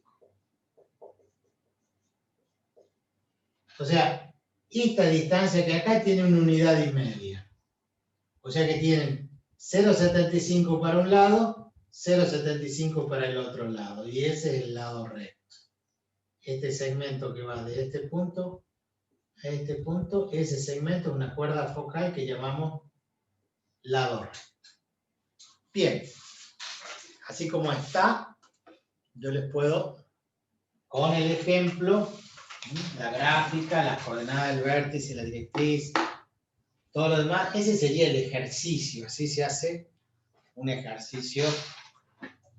[SPEAKER 1] O sea, esta distancia que acá tiene una unidad y media. O sea que tienen 0,75 para un lado, 0,75 para el otro lado. Y ese es el lado recto. Este segmento que va de este punto a este punto, ese segmento es una cuerda focal que llamamos lado recto. Bien. Así como está, yo les puedo, con el ejemplo, la gráfica, las coordenadas del vértice, la directriz, todo lo demás, ese sería el ejercicio. Así se hace un ejercicio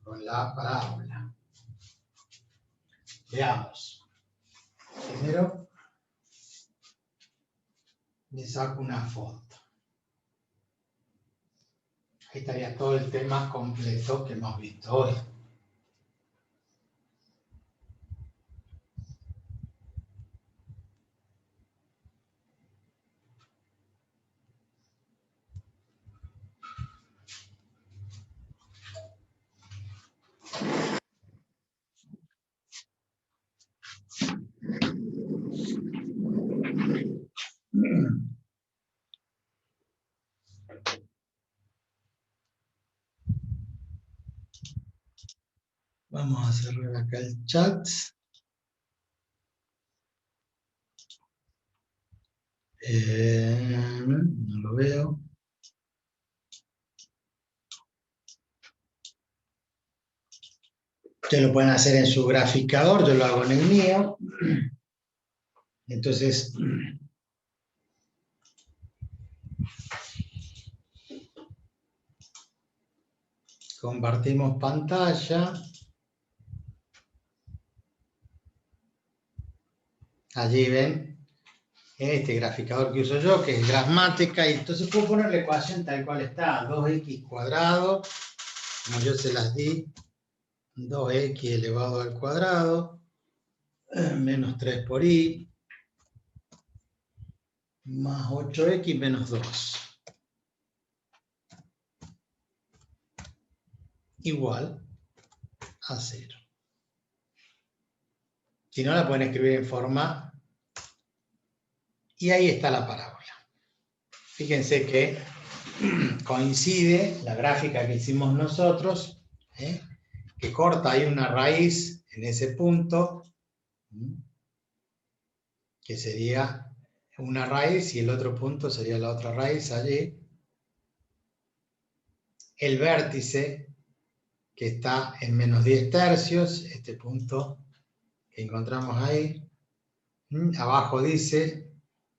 [SPEAKER 1] con la parábola. Veamos. Primero, me saco una foto. Ahí estaría todo el tema completo que hemos visto hoy. Vamos a cerrar acá el chat. No lo veo. Ustedes lo pueden hacer en su graficador, yo lo hago en el mío. Entonces, Compartimos pantalla. Allí ven este graficador que uso yo, que es Grafmática, y entonces puedo poner la ecuación tal cual está, 2x cuadrado, como yo se las di, 2x elevado al cuadrado, menos 3 por y, más 8x menos 2. Igual a 0. Si no, la pueden escribir en forma, y ahí está la parábola. Fíjense que coincide la gráfica que hicimos nosotros, que corta ahí una raíz en ese punto, que sería una raíz, y el otro punto sería la otra raíz allí. El vértice que está en menos 10 tercios, este punto que encontramos ahí, abajo dice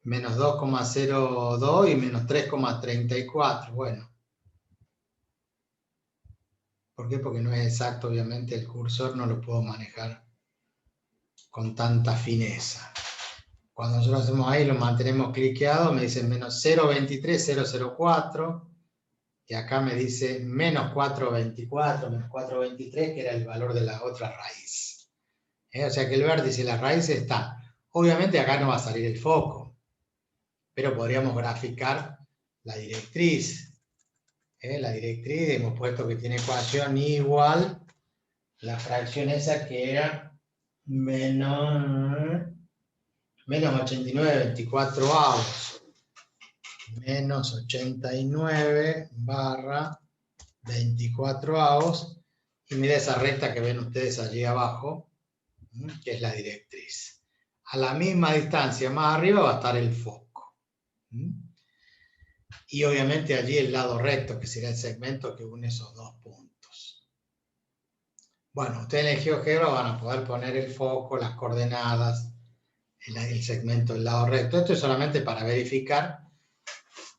[SPEAKER 1] menos 2,02 y menos 3,34. Bueno, ¿por qué? Porque no es exacto, obviamente el cursor no lo puedo manejar con tanta fineza. Cuando nosotros hacemos ahí, lo mantenemos cliqueado, me dice menos 0,23004, y acá me dice menos 4,24, menos 4,23, que era el valor de la otra raíz. O sea que el vértice y la raíz está. Obviamente acá no va a salir el foco, pero podríamos graficar la directriz. La directriz hemos puesto que tiene ecuación igual la fracción esa que era menos 89/24. Menos 89 barra 24. Y mira esa recta que ven ustedes allí abajo, que es la directriz. A la misma distancia más arriba va a estar el foco. Y obviamente allí el lado recto, que sería el segmento que une esos dos puntos. Bueno, ustedes en el GeoGebra van a poder poner el foco, las coordenadas, el segmento del lado recto. Esto es solamente para verificar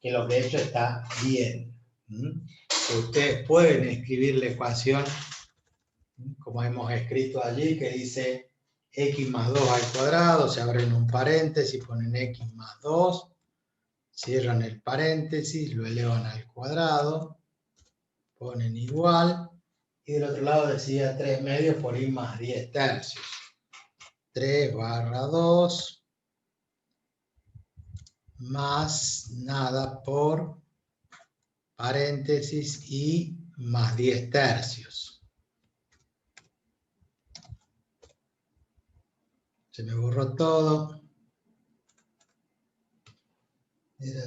[SPEAKER 1] que lo que he hecho está bien. Que ustedes pueden escribir la ecuación como hemos escrito allí, que dice x más 2 al cuadrado, se abren un paréntesis, ponen x más 2, cierran el paréntesis, lo elevan al cuadrado, ponen igual, y del otro lado decía 3 medios por y más 10 tercios. 3 barra 2 más nada por paréntesis y más 10 tercios. Se me borró todo. Era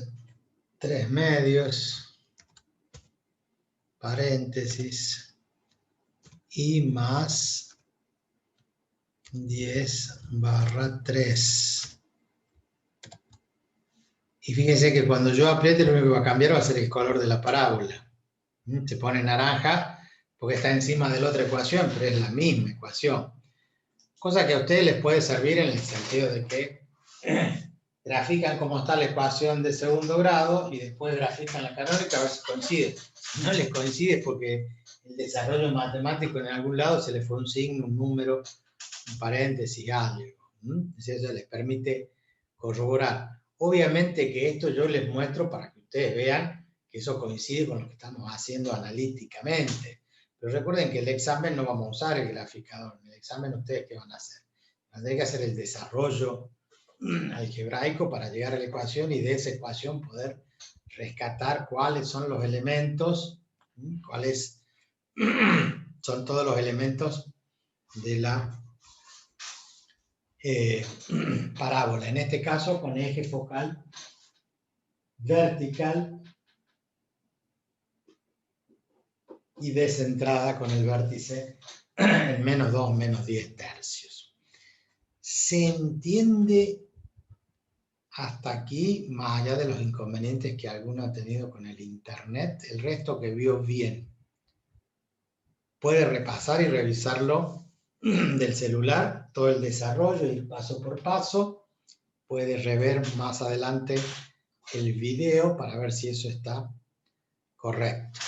[SPEAKER 1] 3 medios, paréntesis, y más 10 barra 3. Y fíjense que cuando yo apriete, lo único que va a cambiar va a ser el color de la parábola. Se pone naranja porque está encima de la otra ecuación, pero es la misma ecuación. Cosa que a ustedes les puede servir en el sentido de que grafican cómo está la ecuación de segundo grado y después grafican la canónica a ver si coincide. Si no les coincide porque el desarrollo matemático en algún lado se le fue un signo, un número, un paréntesis, algo. Eso les permite corroborar. Obviamente que esto yo les muestro para que ustedes vean que eso coincide con lo que estamos haciendo analíticamente. Pero recuerden que el examen no vamos a usar el graficador. En el examen, ¿ustedes qué van a hacer? Van a tener que hacer el desarrollo algebraico para llegar a la ecuación y de esa ecuación poder rescatar cuáles son los elementos, cuáles son todos los elementos de la parábola. En este caso, con eje focal vertical y descentrada con el vértice en menos 2, menos 10 tercios. ¿Se entiende hasta aquí, más allá de los inconvenientes que alguno ha tenido con el internet? El resto que vio bien. Puede repasar y revisarlo del celular, todo el desarrollo, ir paso por paso. Puede rever más adelante el video para ver si eso está correcto.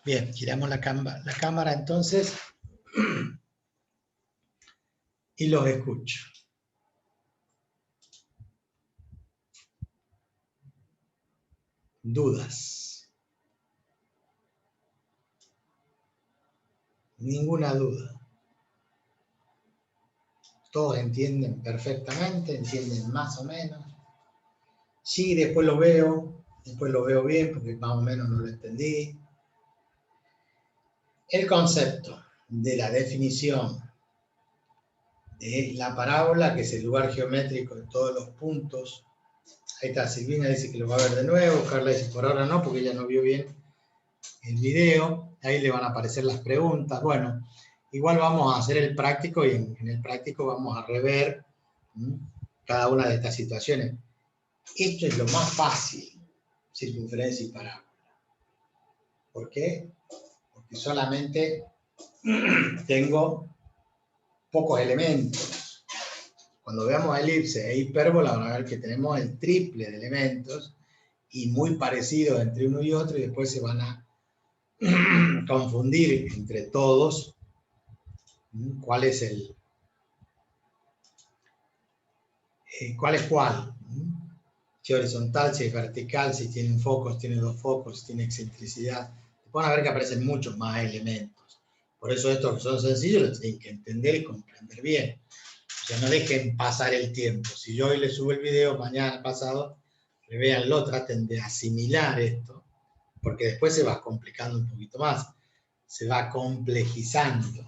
[SPEAKER 1] Bien, giramos la cámara entonces y los escucho. Dudas. Ninguna duda. Todos entienden perfectamente, entienden más o menos. Sí, después lo veo bien porque más o menos no lo entendí. El concepto de la definición de la parábola, que es el lugar geométrico de todos los puntos. Ahí está, Silvina dice que lo va a ver de nuevo, Carla dice por ahora no, porque ella no vio bien el video. Ahí le van a aparecer las preguntas. Bueno, igual vamos a hacer el práctico y en el práctico vamos a rever cada una de estas situaciones. Esto es lo más fácil, circunferencia y parábola. ¿Por qué? Porque solamente tengo pocos elementos. Cuando veamos elipse e hipérbola van a ver que tenemos el triple de elementos y muy parecidos entre uno y otro, y después se van a confundir entre todos cuál es cuál. Si es horizontal, si es vertical, si tiene un foco, si tiene dos focos, si tiene excentricidad. Van a ver que aparecen muchos más elementos. Por eso estos que son sencillos los tienen que entender y comprender bien. O sea, no dejen pasar el tiempo. Si yo hoy les subo el video, mañana, pasado, revéanlo, traten de asimilar esto, porque después se va complicando un poquito más. Se va complejizando.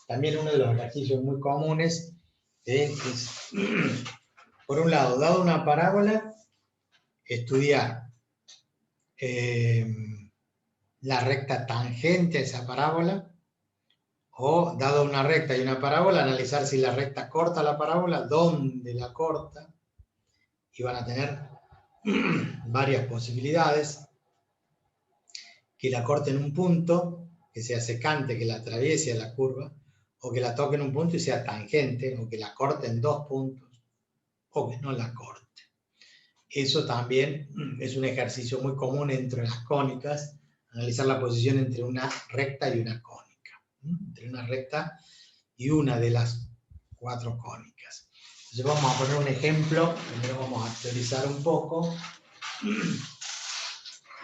[SPEAKER 1] También uno de los ejercicios muy comunes es, por un lado, dado una parábola, estudiar la recta tangente a esa parábola, o dado una recta y una parábola, analizar si la recta corta la parábola, dónde la corta, y van a tener varias posibilidades: que la corte en un punto, que sea secante, que la atraviese a la curva, o que la toque en un punto y sea tangente, o que la corte en dos puntos, o que no la corte. Eso también es un ejercicio muy común entre las cónicas, analizar la posición entre una recta y una cónica, entre una recta y una de las cuatro cónicas. Entonces vamos a poner un ejemplo, primero vamos a actualizar un poco,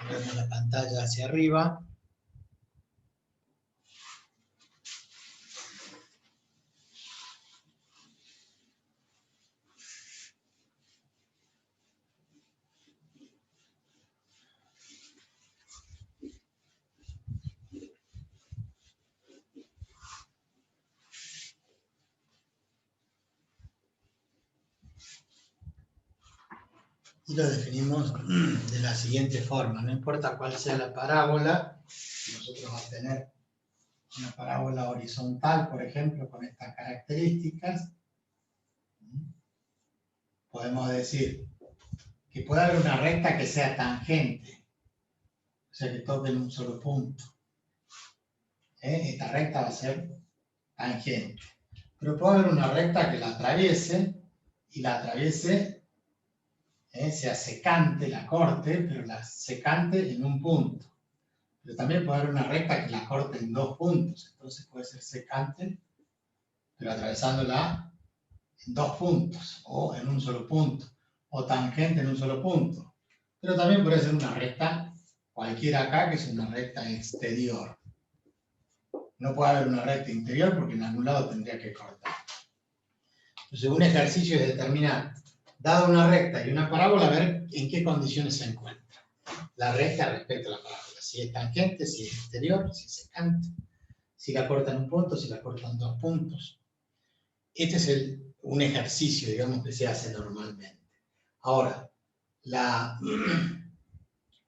[SPEAKER 1] ponemos la pantalla hacia arriba. Y lo definimos de la siguiente forma: no importa cuál sea la parábola, nosotros vamos a tener una parábola horizontal, por ejemplo, con estas características. Podemos decir que puede haber una recta que sea tangente, o sea, que toque en un solo punto. Esta recta va a ser tangente. Pero puede haber una recta que la atraviese, y la atraviese, sea secante, la corte, pero la secante en un punto. Pero también puede haber una recta que la corte en dos puntos. Entonces puede ser secante, pero atravesándola en dos puntos, o en un solo punto, o tangente en un solo punto. Pero también puede ser una recta cualquiera acá, que es una recta exterior. No puede haber una recta interior porque en algún lado tendría que cortar. Entonces, un ejercicio es determinar, dado una recta y una parábola, a ver en qué condiciones se encuentra la recta respecto a la parábola. Si es tangente, si es exterior, si es secante, si la corta en un punto, si la corta en dos puntos. Este es un ejercicio, digamos, que se hace normalmente. Ahora, la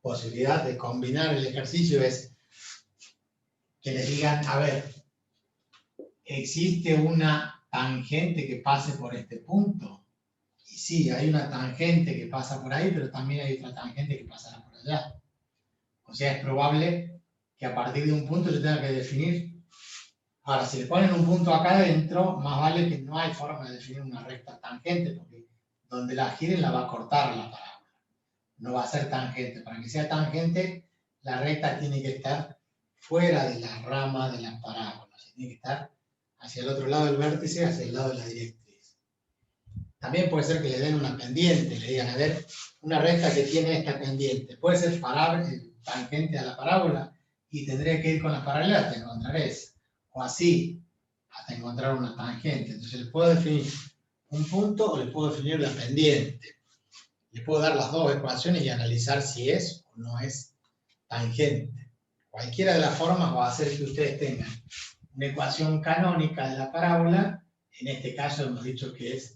[SPEAKER 1] posibilidad de combinar el ejercicio es que les digan, a ver, ¿existe una tangente que pase por este punto? Y sí, hay una tangente que pasa por ahí, pero también hay otra tangente que pasará por allá. O sea, es probable que a partir de un punto yo tenga que definir. Ahora, si le ponen un punto acá adentro, más vale que no hay forma de definir una recta tangente, porque donde la giren la va a cortar la parábola. No va a ser tangente. Para que sea tangente, la recta tiene que estar fuera de la rama de la parábola. O sea, tiene que estar hacia el otro lado del vértice, hacia el lado de la directriz. También puede ser que le den una pendiente, le digan, a ver, una recta que tiene esta pendiente. Puede ser tangente a la parábola y tendré que ir con la paralela hasta encontrar esa. O así, hasta encontrar una tangente. Entonces le puedo definir un punto o le puedo definir la pendiente. Le puedo dar las dos ecuaciones y analizar si es o no es tangente. Cualquiera de las formas va a hacer que ustedes tengan una ecuación canónica de la parábola. En este caso hemos dicho que es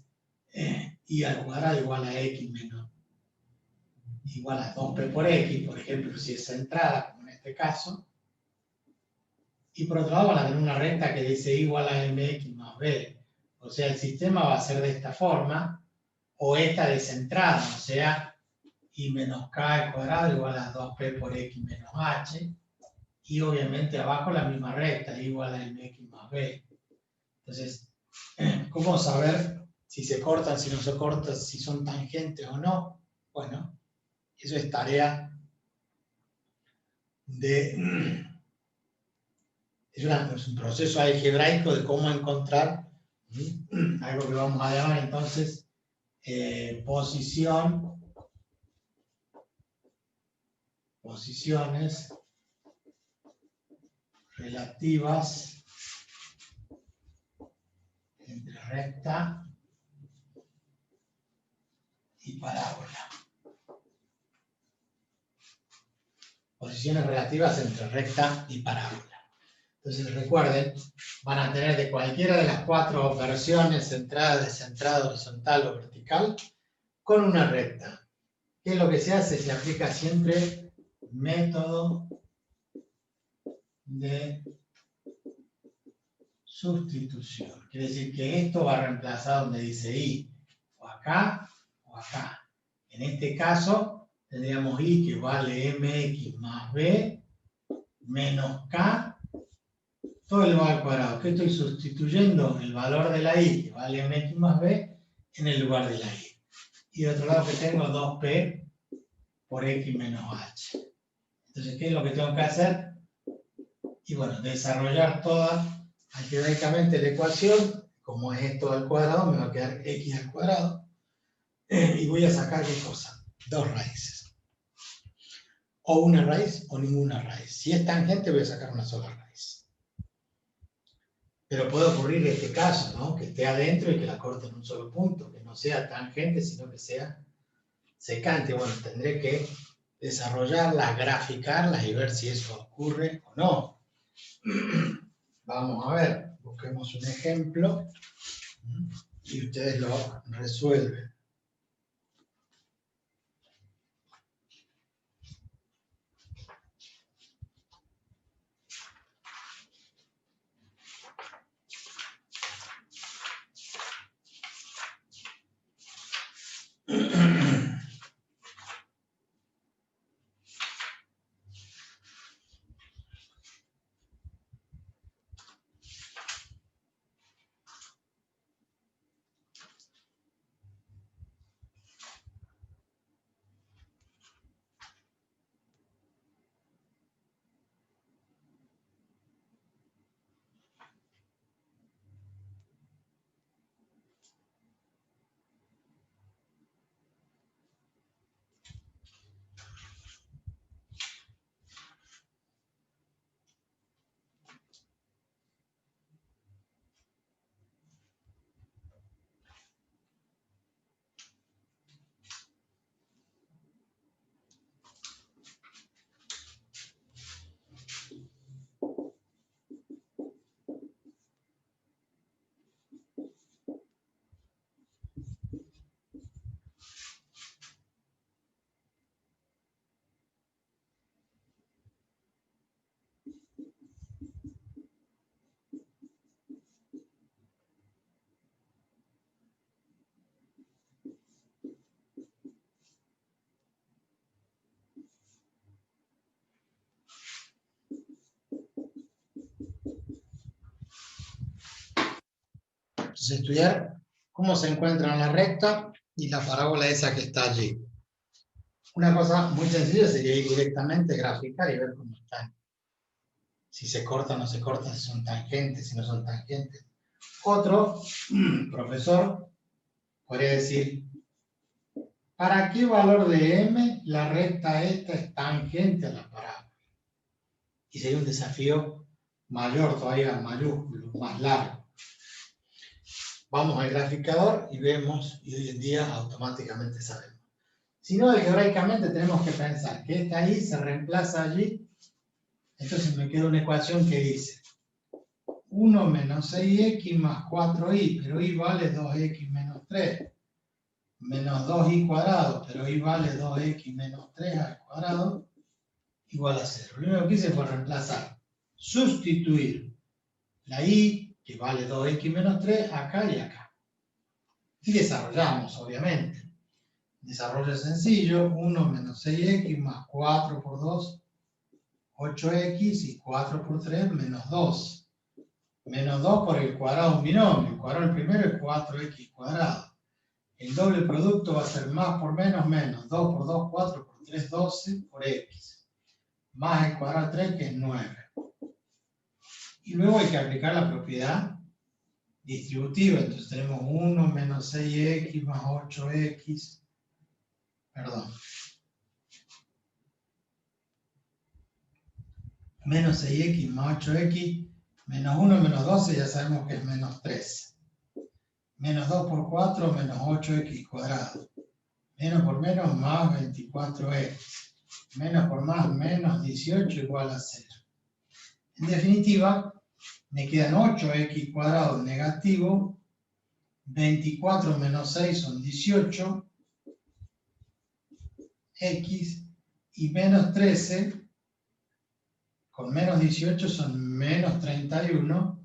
[SPEAKER 1] y al cuadrado igual a x menos igual a 2p por x, por ejemplo, si es centrada, como en este caso. Y por otro lado van a tener una recta que dice igual a mx más b. O sea, el sistema va a ser de esta forma, o esta descentrada, o sea, y menos k al cuadrado igual a 2p por x menos h. Y obviamente abajo la misma recta, igual a mx más b. Entonces, ¿cómo saber si se cortan, si no se cortan, si son tangentes o no? Bueno, eso es tarea de... Es un proceso algebraico de cómo encontrar algo que vamos a llamar entonces posiciones relativas entre recta y parábola. Posiciones relativas entre recta y parábola. Entonces recuerden, van a tener de cualquiera de las cuatro versiones, centrada, descentrada, horizontal o vertical, con una recta. ¿Qué es lo que se hace? Se aplica siempre método de sustitución. Quiere decir que esto va a reemplazar donde dice i, o acá o acá. En este caso, tendríamos i que vale mx más b menos k todo elevado al cuadrado. ¿Qué estoy sustituyendo? El valor de la i, que vale mx más b, en el lugar de la i. Y de otro lado que tengo 2p por x menos h. Entonces, ¿qué es lo que tengo que hacer? Y bueno, desarrollar toda algebraicamente la ecuación. Como es esto al cuadrado, me va a quedar x al cuadrado. Y voy a sacar ¿qué cosa? Dos raíces. O una raíz o ninguna raíz. Si es tangente, voy a sacar una sola raíz. Pero puede ocurrir este caso, ¿no? Que esté adentro y que la corte en un solo punto, que no sea tangente, sino que sea secante. Bueno, tendré que desarrollarlas, graficarlas y ver si eso ocurre o no. Vamos a ver, busquemos un ejemplo y ustedes lo resuelven. Entonces, estudiar cómo se encuentran la recta y la parábola esa que está allí. Una cosa muy sencilla sería ir directamente, graficar y ver cómo están. si se corta o no se corta, si son tangentes, si no son tangentes. Otro profesor podría decir, ¿para qué valor de m la recta esta es tangente a la parábola? Y sería un desafío mayor todavía, mayúsculo, más largo. Vamos al graficador y vemos, y hoy en día automáticamente sabemos. Si no, algebraicamente tenemos que pensar que esta y se reemplaza allí, entonces me queda una ecuación que dice 1 menos 6x más 4y, pero y vale 2x menos 3, menos 2y cuadrado, pero y vale 2x menos 3 al cuadrado, igual a 0. Lo único que hice fue reemplazar, sustituir la y, que vale 2x menos 3, acá y acá. Y desarrollamos, obviamente. Desarrollo sencillo, 1 menos 6x más 4 por 2, 8x, y 4 por 3, menos 2. Menos 2 por el cuadrado de un binomio. El cuadrado del primero es 4x cuadrado. El doble producto va a ser más por menos, menos. 2 por 2, 4 por 3, 12 por x. Más el cuadrado de 3, que es 9. Y luego hay que aplicar la propiedad distributiva. Entonces tenemos 1 menos 6x más 8x. Perdón. Menos 6x más 8x. Menos 1 menos 12 ya sabemos que es menos 13. Menos 2 por 4 menos 8x cuadrado. Menos por menos más 24x. Menos por más menos 18 igual a 0. En definitiva, me quedan 8x cuadrado negativo. 24 menos 6 son 18. X y menos 13 con menos 18 son menos 31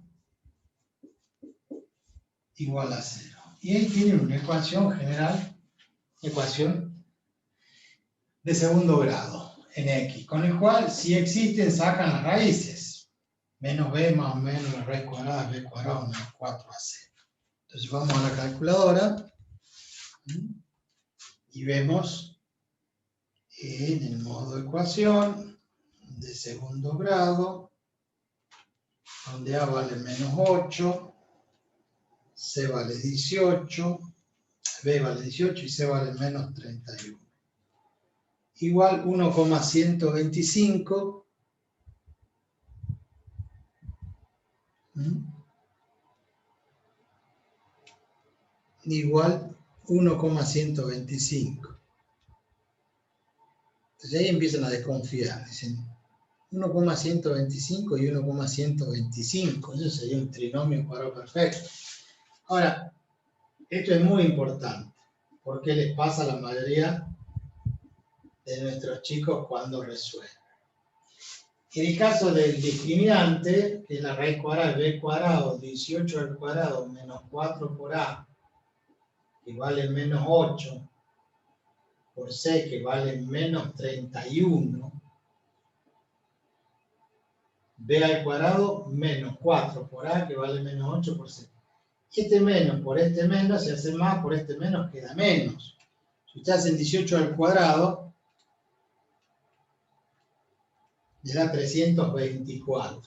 [SPEAKER 1] igual a 0. Y ahí tienen una ecuación general, ecuación de segundo grado en X, con el cual si existen sacan las raíces. Menos b más o menos la raíz cuadrada de b cuadrado menos 4ac. Entonces vamos a la calculadora y vemos en el modo ecuación de segundo grado, donde a vale menos 8, c vale 18, b vale 18 y c vale menos 31. Igual 1,125 igual 1,125. Entonces ahí empiezan a desconfiar, dicen 1,125 y 1,125. Eso sería un trinomio cuadrado perfecto. Ahora, esto es muy importante, porque les pasa a la mayoría de nuestros chicos cuando resuelven. En el caso del discriminante, que es la raíz cuadrada de b cuadrado, 18 al cuadrado menos 4 por a, que vale menos 8, por c, que vale menos 31, b al cuadrado menos 4 por a, que vale menos 8 por c. Este menos por este menos se hace más, por este menos queda menos. Si ustedes hacen 18 al cuadrado, le da 324.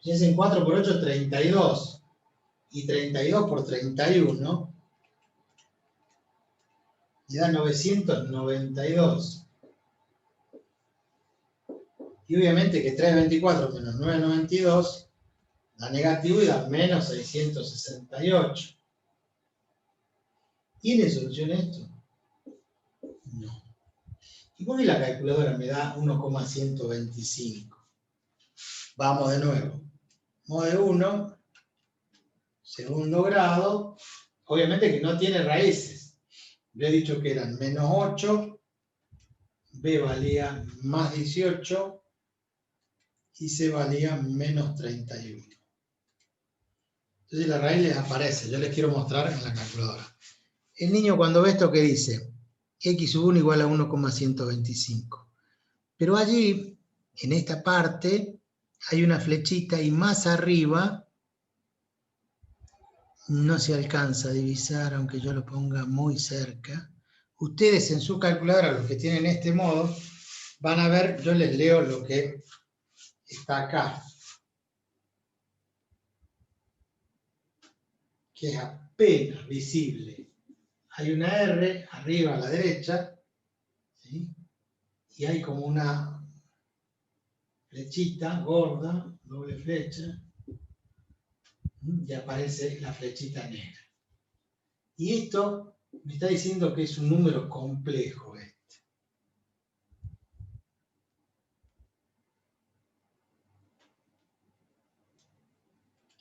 [SPEAKER 1] Si hacen 4 por 8, 32. Y 32 por 31 le da 992. Y obviamente que 324 menos 992 da negativo y da menos 668. ¿Tiene solución esto? No. Y por qué la calculadora me da 1,125. Vamos de nuevo. Mode 1, segundo grado, obviamente que no tiene raíces. Le he dicho que eran menos 8, b valía más 18 y c valía menos 31. Entonces la raíz les aparece, yo les quiero mostrar en la calculadora. El niño cuando ve esto, ¿qué dice? X sub 1 igual a 1,125. Pero allí, en esta parte, hay una flechita y más arriba no se alcanza a divisar, aunque yo lo ponga muy cerca. Ustedes en su calculadora, los que tienen este modo, van a ver, yo les leo lo que está acá, que es apenas visible. Hay una R arriba a la derecha, ¿sí? Y hay como una flechita gorda, doble flecha, y aparece la flechita negra. Y esto me está diciendo que es un número complejo este.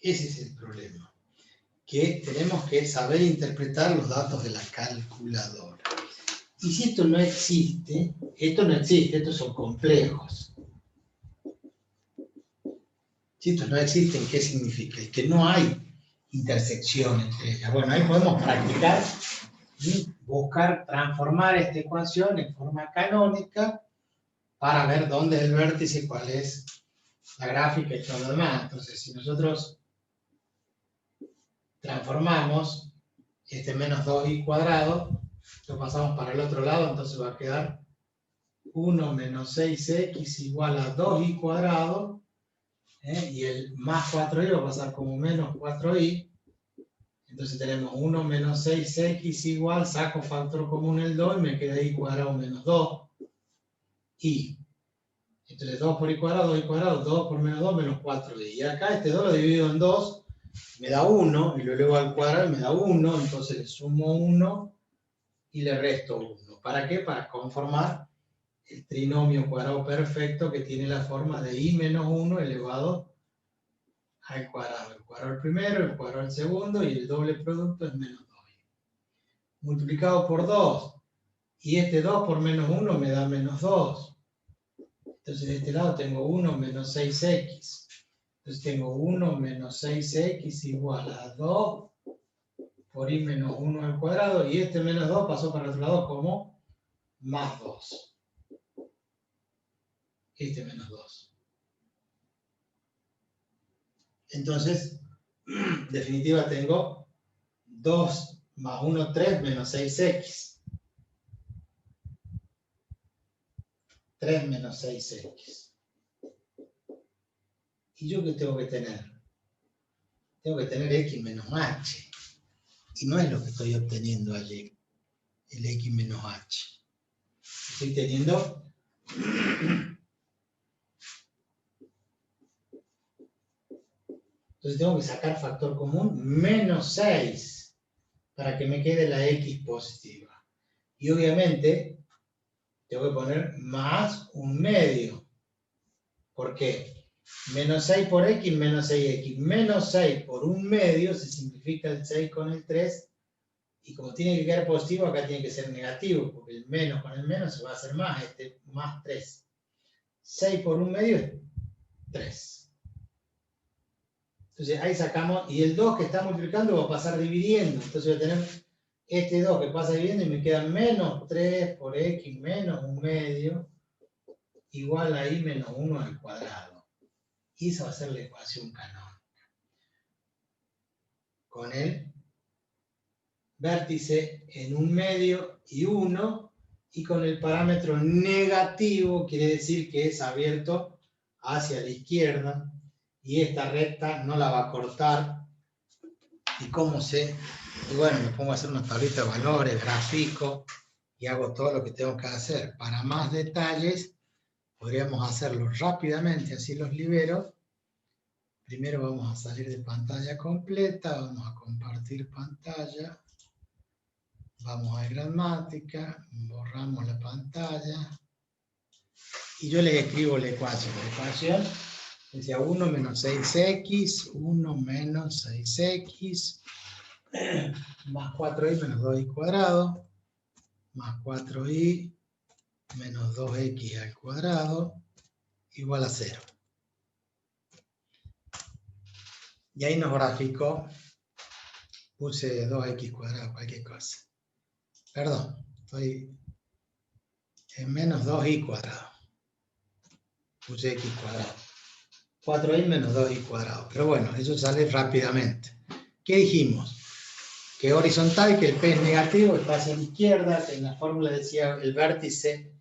[SPEAKER 1] Ese es el problema, que tenemos que saber interpretar los datos de la calculadora. Y si esto no existe, estos son complejos. Si estos no existen, ¿qué significa? Que no hay intersección entre ellas. Bueno, ahí podemos practicar y buscar transformar esta ecuación en forma canónica para ver dónde es el vértice, cuál es la gráfica y todo lo demás. Entonces, si nosotros transformamos este menos 2i cuadrado, lo pasamos para el otro lado, entonces va a quedar 1 menos 6x igual a 2i cuadrado, y el más 4i va a pasar como menos 4i. Entonces tenemos 1 menos 6x igual, saco factor común el 2 y me queda i cuadrado menos 2. Y entonces 2 por i cuadrado, 2 por menos 2 menos 4i. Y acá este 2 lo divido en 2, me da 1, y lo elevo al cuadrado y me da 1, entonces le sumo 1 y le resto 1. ¿Para qué? Para conformar el trinomio cuadrado perfecto que tiene la forma de i menos 1 elevado al cuadrado. El cuadrado al primero, el cuadrado al segundo, y el doble producto es menos 2i. Multiplicado por 2, y este 2 por menos 1 me da menos 2. Entonces de este lado tengo 1 menos 6x. Entonces tengo 1 menos 6x igual a 2 por i menos 1 al cuadrado, y este menos 2 pasó para el otro lado como más 2. Este menos 2. Entonces, en definitiva tengo 2 más 1, 3 menos 6x. 3 menos 6x. ¿Y yo qué tengo que tener? Tengo que tener x menos h. Y no es lo que estoy obteniendo allí, el x menos h. Estoy teniendo... Entonces tengo que sacar factor común menos 6 para que me quede la x positiva. Y obviamente tengo que poner más un medio. ¿Por qué? Menos 6 por x, menos 6x. Menos 6 por un medio, se simplifica el 6 con el 3. Y como tiene que quedar positivo, acá tiene que ser negativo, porque el menos con el menos se va a hacer más, más 3. 6 por un medio es 3. Entonces ahí sacamos, y el 2 que está multiplicando va a pasar dividiendo. Entonces voy a tener este 2 que pasa dividiendo y me queda menos 3 por x menos un medio igual a i menos 1 al cuadrado. Y esa va a ser la ecuación canónica. Con el vértice en un medio y 1, y con el parámetro negativo, quiere decir que es abierto hacia la izquierda, y esta recta no la va a cortar. ¿Y cómo sé? Y bueno, me pongo a hacer una tablita de valores, gráfico, y hago todo lo que tengo que hacer. Para más detalles, podríamos hacerlo rápidamente, así los libero. Primero vamos a salir de pantalla completa, vamos a compartir pantalla, vamos a gramática, borramos la pantalla, y yo les escribo la ecuación. La ecuación decía 1 menos 6x, 1 menos 6x, más 4i menos 2i cuadrado, más 4i menos 2x al cuadrado, igual a 0. Y ahí nos graficó, puse 2x cuadrado, cualquier cosa. Perdón, estoy en menos 2i cuadrado. Puse x cuadrado. 4i menos 2i cuadrado. Pero bueno, eso sale rápidamente. ¿Qué dijimos? Que horizontal, que el p es negativo, está hacia la izquierda, que en la fórmula decía el vértice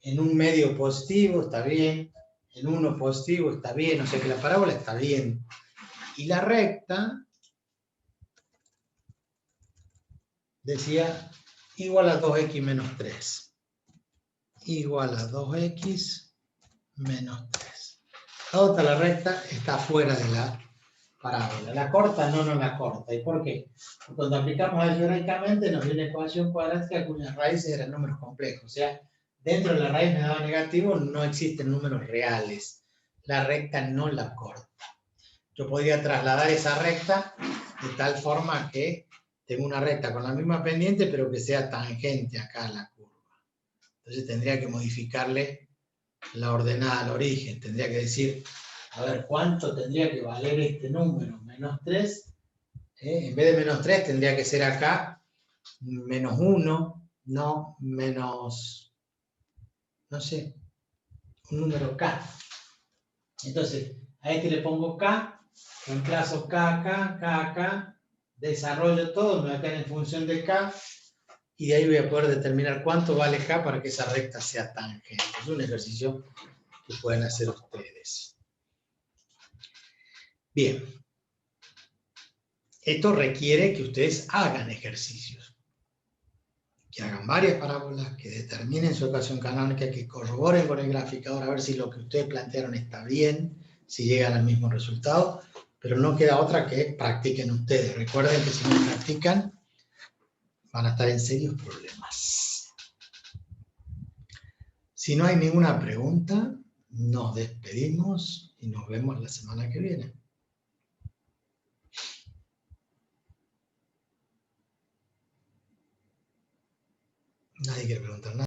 [SPEAKER 1] en un medio positivo, está bien. en 1 positivo está bien, o sea que la parábola está bien. Y la recta decía igual a 2x menos 3. Igual a 2x menos 3. La otra, la recta, está fuera de la parábola. La corta no la corta. ¿Y por qué? Porque cuando aplicamos algebraicamente nos dio una ecuación cuadrática cuyas raíces eran números complejos. O sea, dentro de la raíz me daba negativo, no existen números reales. La recta no la corta. Yo podría trasladar esa recta de tal forma que tengo una recta con la misma pendiente, pero que sea tangente acá a la curva. Entonces tendría que modificarle la ordenada al origen. Tendría que decir, a ver, ¿cuánto tendría que valer este número? Menos 3. En vez de menos 3 tendría que ser acá menos 1, no menos, no sé, un número K. Entonces, a este le pongo K, reemplazo K acá, K acá, desarrollo todo, me va a quedar en función de K, y de ahí voy a poder determinar cuánto vale K para que esa recta sea tangente. Es un ejercicio que pueden hacer ustedes. Bien. Esto requiere que ustedes hagan ejercicios, que hagan varias parábolas, que determinen su ecuación canónica, que corroboren con el graficador a ver si lo que ustedes plantearon está bien, si llegan al mismo resultado, pero no queda otra que practiquen ustedes. Recuerden que si no practican, van a estar en serios problemas. Si no hay ninguna pregunta, nos despedimos y nos vemos la semana que viene. Nadie quiere preguntar nada.